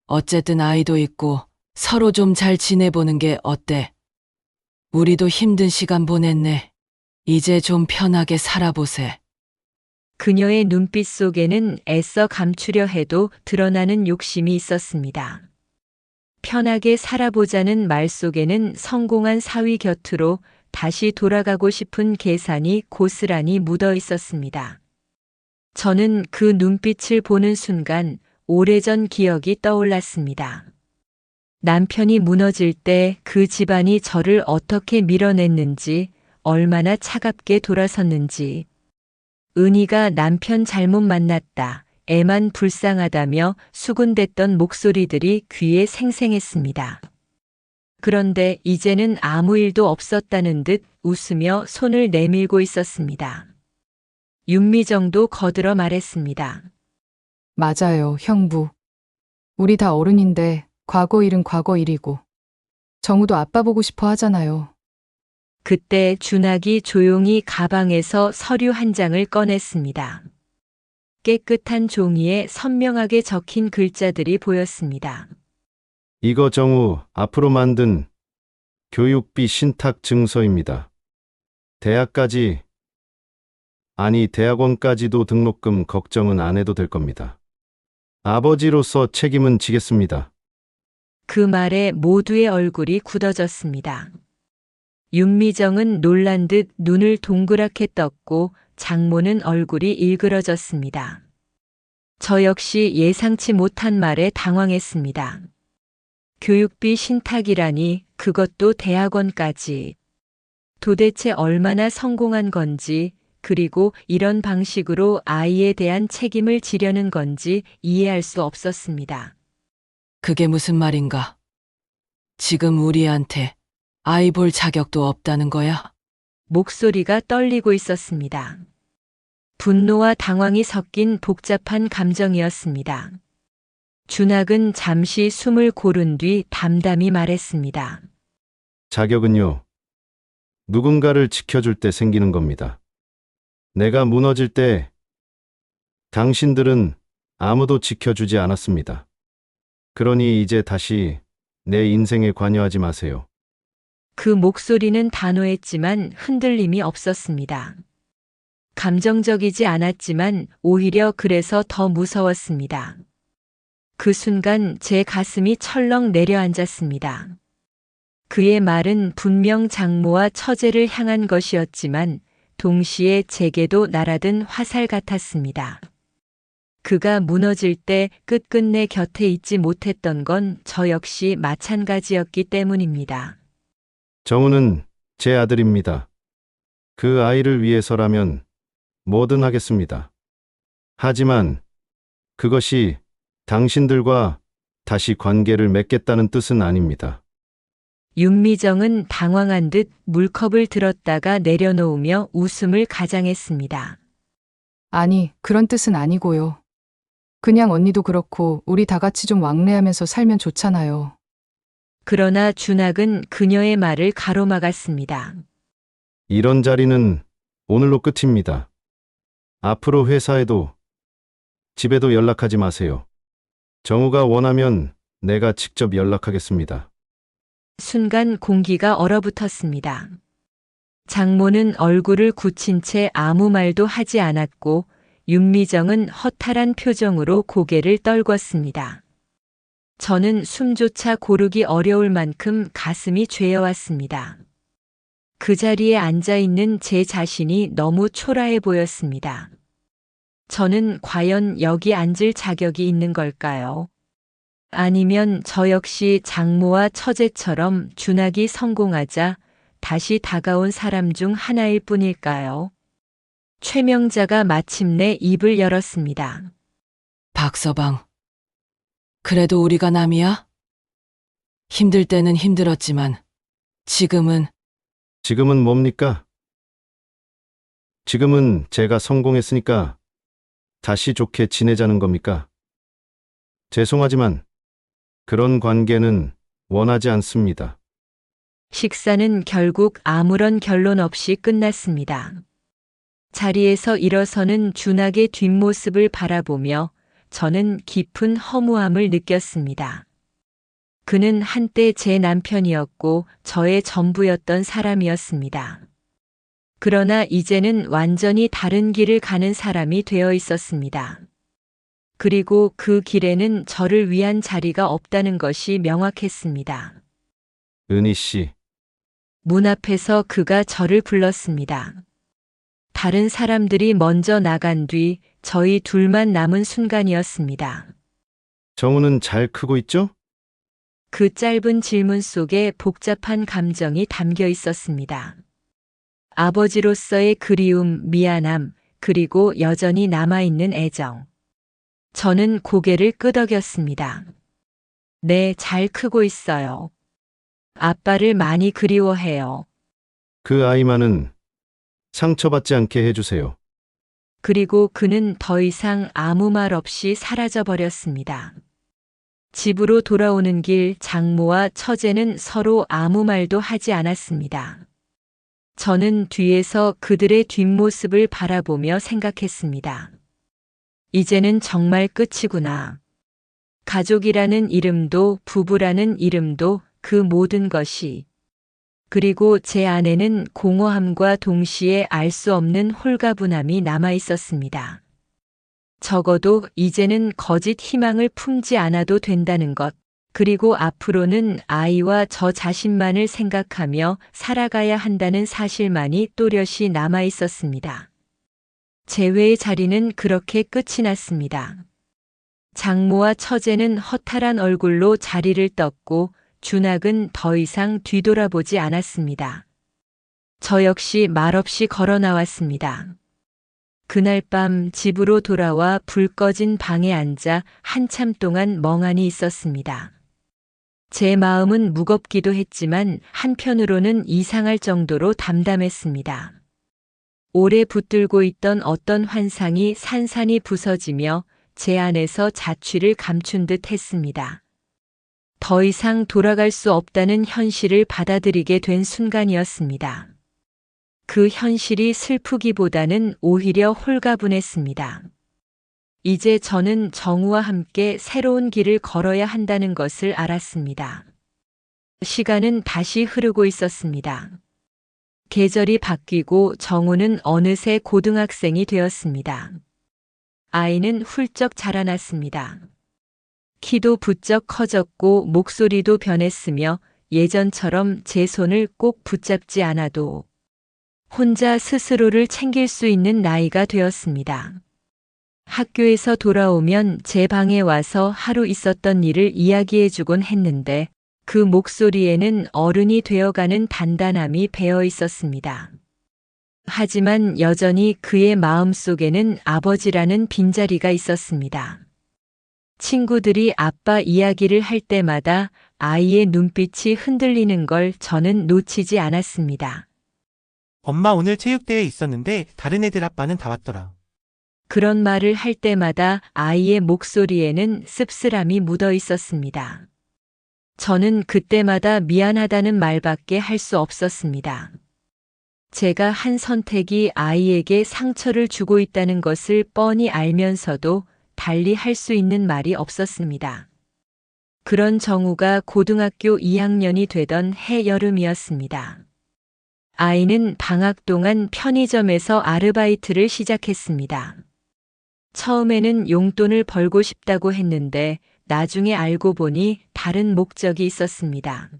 어쨌든 아이도 있고 서로 좀 잘 지내보는 게 어때? 우리도 힘든 시간 보냈네. 이제 좀 편하게 살아보세. 그녀의 눈빛 속에는 애써 감추려 해도 드러나는 욕심이 있었습니다. 편하게 살아보자는 말 속에는 성공한 사위 곁으로 다시 돌아가고 싶은 계산이 고스란히 묻어 있었습니다. 저는 그 눈빛을 보는 순간 오래전 기억이 떠올랐습니다. 남편이 무너질 때 그 집안이 저를 어떻게 밀어냈는지, 얼마나 차갑게 돌아섰는지. 은희가 남편 잘못 만났다, 애만 불쌍하다며 수군댔던 목소리들이 귀에 생생했습니다. 그런데 이제는 아무 일도 없었다는 듯 웃으며 손을 내밀고 있었습니다. 윤미정도 거들어 말했습니다. 맞아요, 형부. 우리 다 어른인데 과거 일은 과거 일이고. 정우도 아빠 보고 싶어 하잖아요. 그때 준학이 조용히 가방에서 서류 한 장을 꺼냈습니다. 깨끗한 종이에 선명하게 적힌 글자들이 보였습니다. 이거 정우 앞으로 만든 교육비 신탁 증서입니다. 대학까지, 아니 대학원까지도 등록금 걱정은 안 해도 될 겁니다. 아버지로서 책임은 지겠습니다. 그 말에 모두의 얼굴이 굳어졌습니다. 윤미정은 놀란 듯 눈을 동그랗게 떴고 장모는 얼굴이 일그러졌습니다. 저 역시 예상치 못한 말에 당황했습니다. 교육비 신탁이라니, 그것도 대학원까지. 도대체 얼마나 성공한 건지, 그리고 이런 방식으로 아이에 대한 책임을 지려는 건지 이해할 수 없었습니다. 그게 무슨 말인가? 지금 우리한테 아이 볼 자격도 없다는 거야? 목소리가 떨리고 있었습니다. 분노와 당황이 섞인 복잡한 감정이었습니다. 준학은 잠시 숨을 고른 뒤 담담히 말했습니다. 자격은요, 누군가를 지켜줄 때 생기는 겁니다. 내가 무너질 때 당신들은 아무도 지켜주지 않았습니다. 그러니 이제 다시 내 인생에 관여하지 마세요. 그 목소리는 단호했지만 흔들림이 없었습니다. 감정적이지 않았지만 오히려 그래서 더 무서웠습니다. 그 순간 제 가슴이 철렁 내려앉았습니다. 그의 말은 분명 장모와 처제를 향한 것이었지만 동시에 제게도 날아든 화살 같았습니다. 그가 무너질 때 끝끝내 곁에 있지 못했던 건 저 역시 마찬가지였기 때문입니다. 정우는 제 아들입니다. 그 아이를 위해서라면 뭐든 하겠습니다. 하지만 그것이 당신들과 다시 관계를 맺겠다는 뜻은 아닙니다. 윤미정은 당황한 듯 물컵을 들었다가 내려놓으며 웃음을 가장했습니다. 아니, 그런 뜻은 아니고요. 그냥 언니도 그렇고 우리 다 같이 좀 왕래하면서 살면 좋잖아요. 그러나 준학은 그녀의 말을 가로막았습니다. 이런 자리는 오늘로 끝입니다. 앞으로 회사에도 집에도 연락하지 마세요. 정우가 원하면 내가 직접 연락하겠습니다. 순간 공기가 얼어붙었습니다. 장모는 얼굴을 굳힌 채 아무 말도 하지 않았고 윤미정은 허탈한 표정으로 고개를 떨궜습니다. 저는 숨조차 고르기 어려울 만큼 가슴이 죄어왔습니다. 그 자리에 앉아있는 제 자신이 너무 초라해 보였습니다. 저는 과연 여기 앉을 자격이 있는 걸까요? 아니면 저 역시 장모와 처제처럼 준학이 성공하자 다시 다가온 사람 중 하나일 뿐일까요? 최명자가 마침내 입을 열었습니다. 박서방. 그래도 우리가 남이야? 힘들 때는 힘들었지만 지금은 뭡니까? 지금은 제가 성공했으니까 다시 좋게 지내자는 겁니까? 죄송하지만 그런 관계는 원하지 않습니다. 식사는 결국 아무런 결론 없이 끝났습니다. 자리에서 일어서는 준학의 뒷모습을 바라보며 저는 깊은 허무함을 느꼈습니다. 그는 한때 제 남편이었고 저의 전부였던 사람이었습니다. 그러나 이제는 완전히 다른 길을 가는 사람이 되어 있었습니다. 그리고 그 길에는 저를 위한 자리가 없다는 것이 명확했습니다. 은희 씨, 문 앞에서 그가 저를 불렀습니다. 다른 사람들이 먼저 나간 뒤 저희 둘만 남은 순간이었습니다. 정우는 잘 크고 있죠? 그 짧은 질문 속에 복잡한 감정이 담겨 있었습니다. 아버지로서의 그리움, 미안함, 그리고 여전히 남아있는 애정. 저는 고개를 끄덕였습니다. 네, 잘 크고 있어요. 아빠를 많이 그리워해요. 그 아이만은 상처받지 않게 해주세요. 그리고 그는 더 이상 아무 말 없이 사라져 버렸습니다. 집으로 돌아오는 길 장모와 처제는 서로 아무 말도 하지 않았습니다. 저는 뒤에서 그들의 뒷모습을 바라보며 생각했습니다. 이제는 정말 끝이구나. 가족이라는 이름도 부부라는 이름도 그 모든 것이. 그리고 제 안에는 공허함과 동시에 알 수 없는 홀가분함이 남아 있었습니다. 적어도 이제는 거짓 희망을 품지 않아도 된다는 것, 그리고 앞으로는 아이와 저 자신만을 생각하며 살아가야 한다는 사실만이 또렷이 남아 있었습니다. 재회의 자리는 그렇게 끝이 났습니다. 장모와 처제는 허탈한 얼굴로 자리를 떴고 준학은 더 이상 뒤돌아보지 않았습니다. 저 역시 말없이 걸어 나왔습니다. 그날 밤 집으로 돌아와 불 꺼진 방에 앉아 한참 동안 멍하니 있었습니다. 제 마음은 무겁기도 했지만 한편으로는 이상할 정도로 담담했습니다. 오래 붙들고 있던 어떤 환상이 산산이 부서지며 제 안에서 자취를 감춘 듯 했습니다. 더 이상 돌아갈 수 없다는 현실을 받아들이게 된 순간이었습니다. 그 현실이 슬프기보다는 오히려 홀가분했습니다. 이제 저는 정우와 함께 새로운 길을 걸어야 한다는 것을 알았습니다. 시간은 다시 흐르고 있었습니다. 계절이 바뀌고 정우는 어느새 고등학생이 되었습니다. 아이는 훌쩍 자라났습니다. 키도 부쩍 커졌고 목소리도 변했으며 예전처럼 제 손을 꼭 붙잡지 않아도 혼자 스스로를 챙길 수 있는 나이가 되었습니다. 학교에서 돌아오면 제 방에 와서 하루 있었던 일을 이야기해주곤 했는데 그 목소리에는 어른이 되어가는 단단함이 배어 있었습니다. 하지만 여전히 그의 마음속에는 아버지라는 빈자리가 있었습니다. 친구들이 아빠 이야기를 할 때마다 아이의 눈빛이 흔들리는 걸 저는 놓치지 않았습니다. 엄마 오늘 체육대회 있었는데 다른 애들 아빠는 다 왔더라. 그런 말을 할 때마다 아이의 목소리에는 씁쓸함이 묻어 있었습니다. 저는 그때마다 미안하다는 말밖에 할 수 없었습니다. 제가 한 선택이 아이에게 상처를 주고 있다는 것을 뻔히 알면서도 달리 할 수 있는 말이 없었습니다. 그런 정우가 고등학교 2학년이 되던 해 여름이었습니다. 아이는 방학 동안 편의점에서 아르바이트를 시작했습니다. 처음에는 용돈을 벌고 싶다고 했는데 나중에 알고 보니 다른 목적이 있었습니다.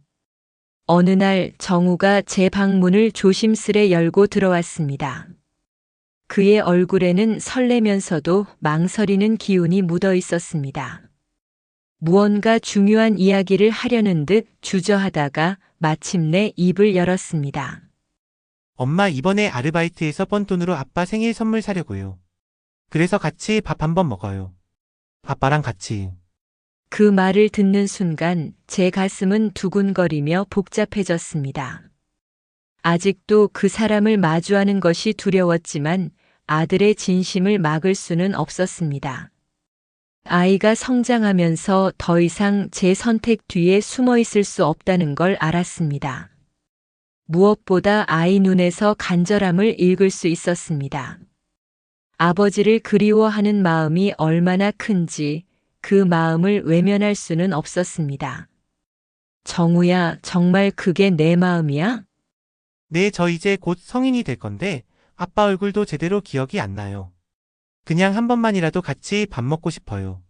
어느 날 정우가 제 방문을 조심스레 열고 들어왔습니다. 그의 얼굴에는 설레면서도 망설이는 기운이 묻어 있었습니다. 무언가 중요한 이야기를 하려는 듯 주저하다가 마침내 입을 열었습니다. 엄마 이번에 아르바이트에서 번 돈으로 아빠 생일 선물 사려고요. 그래서 같이 밥 한번 먹어요. 아빠랑 같이. 그 말을 듣는 순간 제 가슴은 두근거리며 복잡해졌습니다. 아직도 그 사람을 마주하는 것이 두려웠지만 아들의 진심을 막을 수는 없었습니다. 아이가 성장하면서 더 이상 제 선택 뒤에 숨어 있을 수 없다는 걸 알았습니다. 무엇보다 아이 눈에서 간절함을 읽을 수 있었습니다. 아버지를 그리워하는 마음이 얼마나 큰지 그 마음을 외면할 수는 없었습니다. 정우야, 정말 그게 내 마음이야? 네, 저 이제 곧 성인이 될 건데 아빠 얼굴도 제대로 기억이 안 나요. 그냥 한 번만이라도 같이 밥 먹고 싶어요.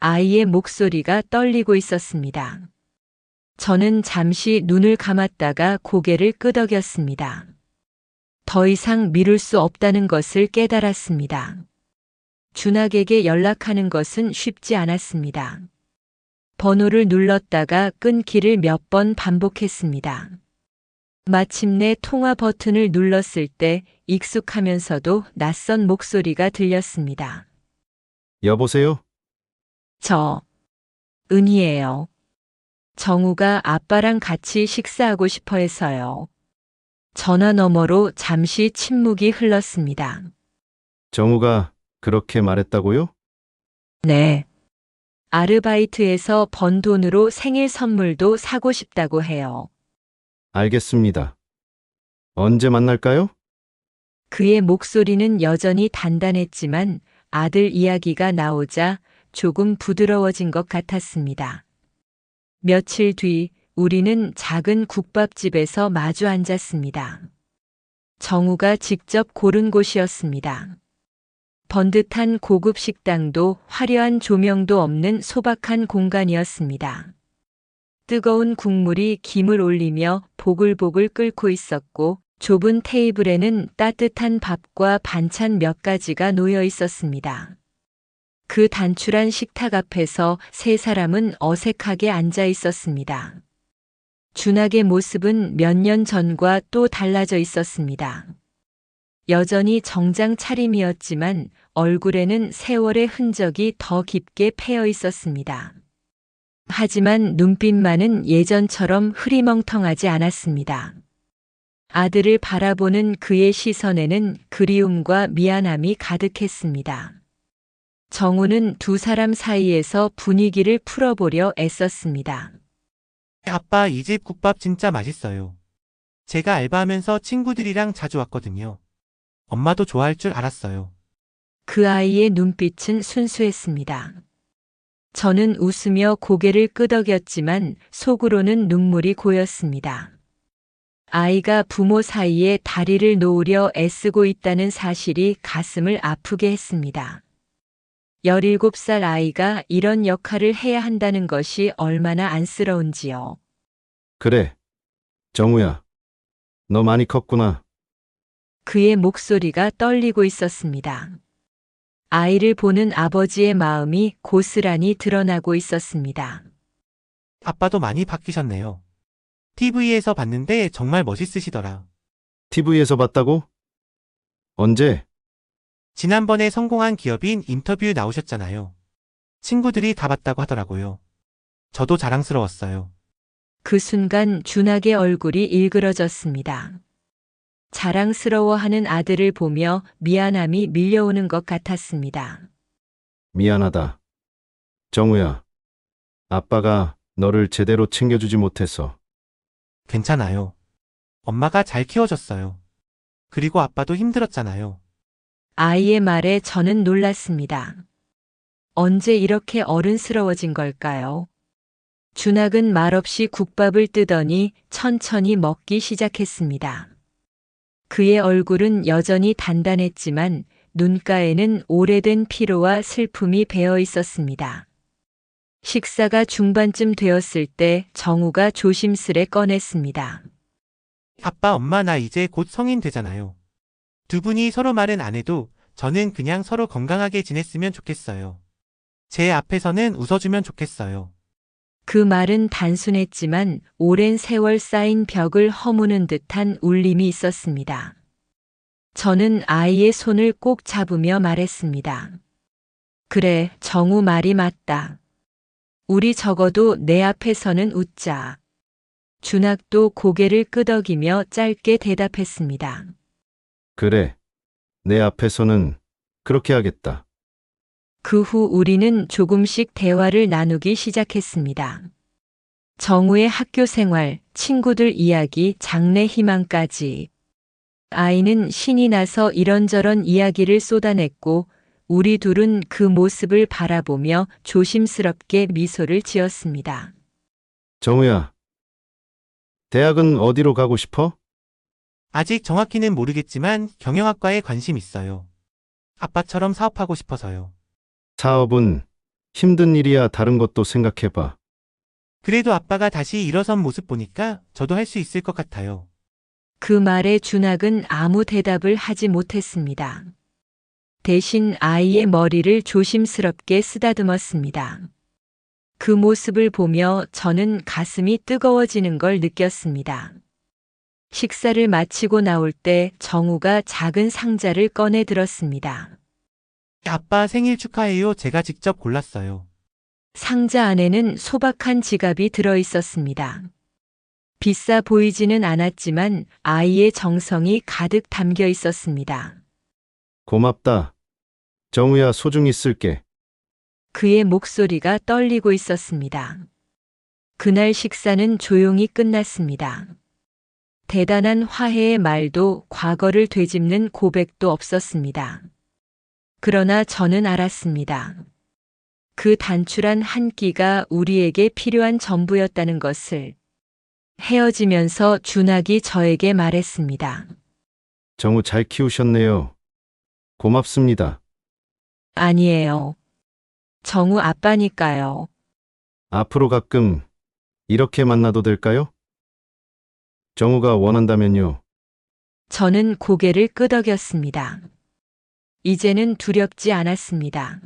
아이의 목소리가 떨리고 있었습니다. 저는 잠시 눈을 감았다가 고개를 끄덕였습니다. 더 이상 미룰 수 없다는 것을 깨달았습니다. 준학에게 연락하는 것은 쉽지 않았습니다. 번호를 눌렀다가 끊기를 몇 번 반복했습니다. 마침내 통화 버튼을 눌렀을 때 익숙하면서도 낯선 목소리가 들렸습니다. 여보세요? 은희예요. 정우가 아빠랑 같이 식사하고 싶어 해서요. 전화 너머로 잠시 침묵이 흘렀습니다. 정우가 그렇게 말했다고요? 네. 아르바이트에서 번 돈으로 생일 선물도 사고 싶다고 해요. 알겠습니다. 언제 만날까요? 그의 목소리는 여전히 단단했지만 아들 이야기가 나오자 조금 부드러워진 것 같았습니다. 며칠 뒤 우리는 작은 국밥집에서 마주 앉았습니다. 정우가 직접 고른 곳이었습니다. 번듯한 고급 식당도 화려한 조명도 없는 소박한 공간이었습니다. 뜨거운 국물이 김을 올리며 보글보글 끓고 있었고 좁은 테이블에는 따뜻한 밥과 반찬 몇 가지가 놓여 있었습니다. 그 단출한 식탁 앞에서 세 사람은 어색하게 앉아 있었습니다. 준학의 모습은 몇 년 전과 또 달라져 있었습니다. 여전히 정장 차림이었지만 얼굴에는 세월의 흔적이 더 깊게 패여 있었습니다. 하지만 눈빛만은 예전처럼 흐리멍텅하지 않았습니다. 아들을 바라보는 그의 시선에는 그리움과 미안함이 가득했습니다. 정우는 두 사람 사이에서 분위기를 풀어보려 애썼습니다. 아빠, 이 집 국밥 진짜 맛있어요. 제가 알바하면서 친구들이랑 자주 왔거든요. 엄마도 좋아할 줄 알았어요. 그 아이의 눈빛은 순수했습니다. 저는 웃으며 고개를 끄덕였지만 속으로는 눈물이 고였습니다. 아이가 부모 사이에 다리를 놓으려 애쓰고 있다는 사실이 가슴을 아프게 했습니다. 17살 아이가 이런 역할을 해야 한다는 것이 얼마나 안쓰러운지요. 그래. 정우야. 너 많이 컸구나. 그의 목소리가 떨리고 있었습니다. 아이를 보는 아버지의 마음이 고스란히 드러나고 있었습니다. 아빠도 많이 바뀌셨네요. TV에서 봤는데 정말 멋있으시더라. TV에서 봤다고? 언제? 지난번에 성공한 기업인 인터뷰 나오셨잖아요. 친구들이 다 봤다고 하더라고요. 저도 자랑스러웠어요. 그 순간 준학의 얼굴이 일그러졌습니다. 자랑스러워하는 아들을 보며 미안함이 밀려오는 것 같았습니다. 미안하다. 정우야. 아빠가 너를 제대로 챙겨주지 못해서. 괜찮아요. 엄마가 잘 키워줬어요. 그리고 아빠도 힘들었잖아요. 아이의 말에 저는 놀랐습니다. 언제 이렇게 어른스러워진 걸까요? 준학은 말없이 국밥을 뜨더니 천천히 먹기 시작했습니다. 그의 얼굴은 여전히 단단했지만 눈가에는 오래된 피로와 슬픔이 배어 있었습니다. 식사가 중반쯤 되었을 때 정우가 조심스레 꺼냈습니다. 아빠, 엄마, 나 이제 곧 성인 되잖아요. 두 분이 서로 말은 안 해도 저는 그냥 서로 건강하게 지냈으면 좋겠어요. 제 앞에서는 웃어주면 좋겠어요. 그 말은 단순했지만 오랜 세월 쌓인 벽을 허무는 듯한 울림이 있었습니다. 저는 아이의 손을 꼭 잡으며 말했습니다. 그래, 정우 말이 맞다. 우리 적어도 내 앞에서는 웃자. 준학도 고개를 끄덕이며 짧게 대답했습니다. 그래. 내 앞에서는 그렇게 하겠다. 그 후 우리는 조금씩 대화를 나누기 시작했습니다. 정우의 학교 생활, 친구들 이야기, 장래 희망까지. 아이는 신이 나서 이런저런 이야기를 쏟아냈고 우리 둘은 그 모습을 바라보며 조심스럽게 미소를 지었습니다. 정우야. 대학은 어디로 가고 싶어? 아직 정확히는 모르겠지만 경영학과에 관심 있어요. 아빠처럼 사업하고 싶어서요. 사업은 힘든 일이야. 다른 것도 생각해봐. 그래도 아빠가 다시 일어선 모습 보니까 저도 할 수 있을 것 같아요. 그 말에 준학은 아무 대답을 하지 못했습니다. 대신 아이의 머리를 조심스럽게 쓰다듬었습니다. 그 모습을 보며 저는 가슴이 뜨거워지는 걸 느꼈습니다. 식사를 마치고 나올 때 정우가 작은 상자를 꺼내 들었습니다. 아빠 생일 축하해요. 제가 직접 골랐어요. 상자 안에는 소박한 지갑이 들어 있었습니다. 비싸 보이지는 않았지만 아이의 정성이 가득 담겨 있었습니다. 고맙다. 정우야, 소중히 쓸게. 그의 목소리가 떨리고 있었습니다. 그날 식사는 조용히 끝났습니다. 대단한 화해의 말도 과거를 되짚는 고백도 없었습니다. 그러나 저는 알았습니다. 그 단출한 한 끼가 우리에게 필요한 전부였다는 것을. 헤어지면서 준학이 저에게 말했습니다. 정우 잘 키우셨네요. 고맙습니다. 아니에요. 정우 아빠니까요. 앞으로 가끔 이렇게 만나도 될까요? 정우가 원한다면요. 저는 고개를 끄덕였습니다. 이제는 두렵지 않았습니다.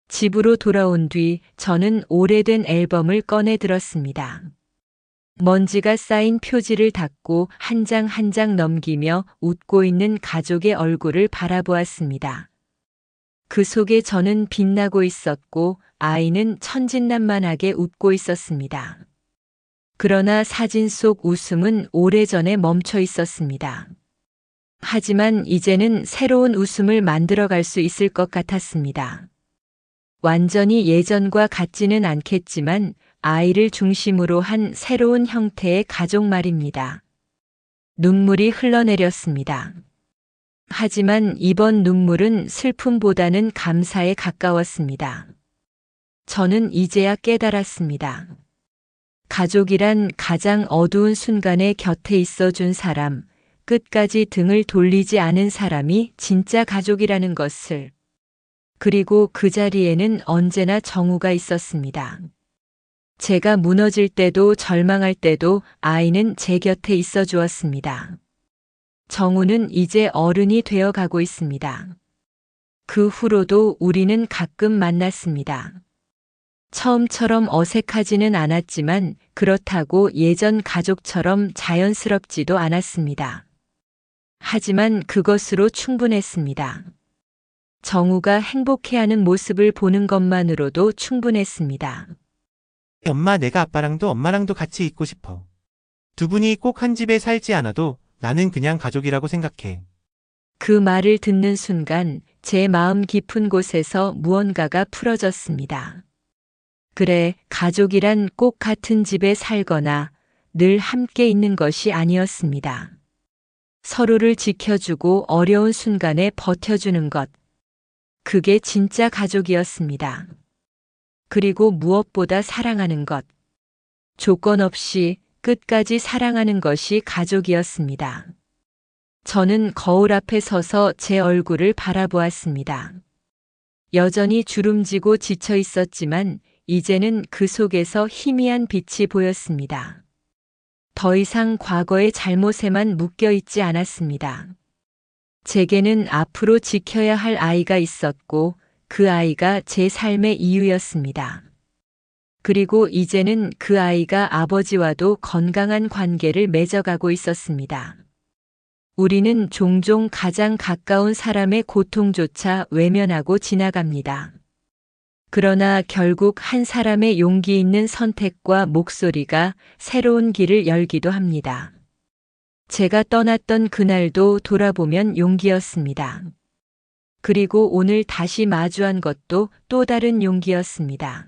집으로 돌아온 뒤 저는 오래된 앨범을 꺼내 들었습니다. 먼지가 쌓인 표지를 닫고 한 장 한 장 넘기며 웃고 있는 가족의 얼굴을 바라보았습니다. 그 속에 저는 빛나고 있었고 아이는 천진난만하게 웃고 있었습니다. 그러나 사진 속 웃음은 오래전에 멈춰 있었습니다. 하지만 이제는 새로운 웃음을 만들어갈 수 있을 것 같았습니다. 완전히 예전과 같지는 않겠지만 아이를 중심으로 한 새로운 형태의 가족 말입니다. 눈물이 흘러내렸습니다. 하지만 이번 눈물은 슬픔보다는 감사에 가까웠습니다. 저는 이제야 깨달았습니다. 가족이란 가장 어두운 순간에 곁에 있어준 사람, 끝까지 등을 돌리지 않은 사람이 진짜 가족이라는 것을. 그리고 그 자리에는 언제나 정우가 있었습니다. 제가 무너질 때도 절망할 때도 아이는 제 곁에 있어 주었습니다. 정우는 이제 어른이 되어 가고 있습니다. 그 후로도 우리는 가끔 만났습니다. 처음처럼 어색하지는 않았지만 그렇다고 예전 가족처럼 자연스럽지도 않았습니다. 하지만 그것으로 충분했습니다. 정우가 행복해하는 모습을 보는 것만으로도 충분했습니다. 엄마, 내가 아빠랑도 엄마랑도 같이 있고 싶어. 두 분이 꼭 한 집에 살지 않아도 나는 그냥 가족이라고 생각해. 그 말을 듣는 순간 제 마음 깊은 곳에서 무언가가 풀어졌습니다. 그래, 가족이란 꼭 같은 집에 살거나 늘 함께 있는 것이 아니었습니다. 서로를 지켜주고 어려운 순간에 버텨주는 것. 그게 진짜 가족이었습니다. 그리고 무엇보다 사랑하는 것. 조건 없이 끝까지 사랑하는 것이 가족이었습니다. 저는 거울 앞에 서서 제 얼굴을 바라보았습니다. 여전히 주름지고 지쳐 있었지만 이제는 그 속에서 희미한 빛이 보였습니다. 더 이상 과거의 잘못에만 묶여 있지 않았습니다. 제게는 앞으로 지켜야 할 아이가 있었고 그 아이가 제 삶의 이유였습니다. 그리고 이제는 그 아이가 아버지와도 건강한 관계를 맺어가고 있었습니다. 우리는 종종 가장 가까운 사람의 고통조차 외면하고 지나갑니다. 그러나 결국 한 사람의 용기 있는 선택과 목소리가 새로운 길을 열기도 합니다. 제가 떠났던 그날도 돌아보면 용기였습니다. 그리고 오늘 다시 마주한 것도 또 다른 용기였습니다.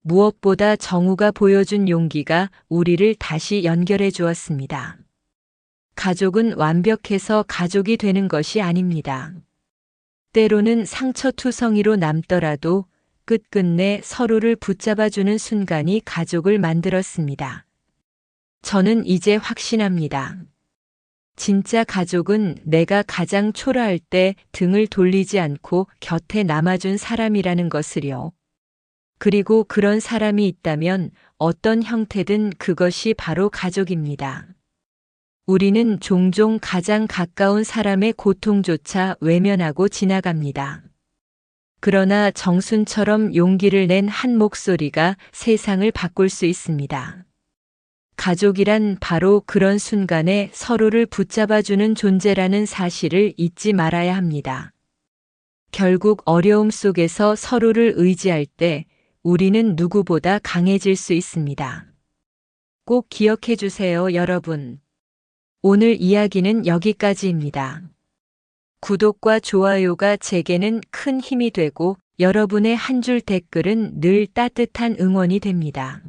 무엇보다 정우가 보여준 용기가 우리를 다시 연결해 주었습니다. 가족은 완벽해서 가족이 되는 것이 아닙니다. 때로는 상처투성이로 남더라도 끝끝내 서로를 붙잡아주는 순간이 가족을 만들었습니다. 저는 이제 확신합니다. 진짜 가족은 내가 가장 초라할 때 등을 돌리지 않고 곁에 남아준 사람이라는 것을요. 그리고 그런 사람이 있다면 어떤 형태든 그것이 바로 가족입니다. 우리는 종종 가장 가까운 사람의 고통조차 외면하고 지나갑니다. 그러나 정순처럼 용기를 낸 한 목소리가 세상을 바꿀 수 있습니다. 가족이란 바로 그런 순간에 서로를 붙잡아주는 존재라는 사실을 잊지 말아야 합니다. 결국 어려움 속에서 서로를 의지할 때 우리는 누구보다 강해질 수 있습니다. 꼭 기억해 주세요, 여러분. 오늘 이야기는 여기까지입니다. 구독과 좋아요가 제게는 큰 힘이 되고 여러분의 한 줄 댓글은 늘 따뜻한 응원이 됩니다.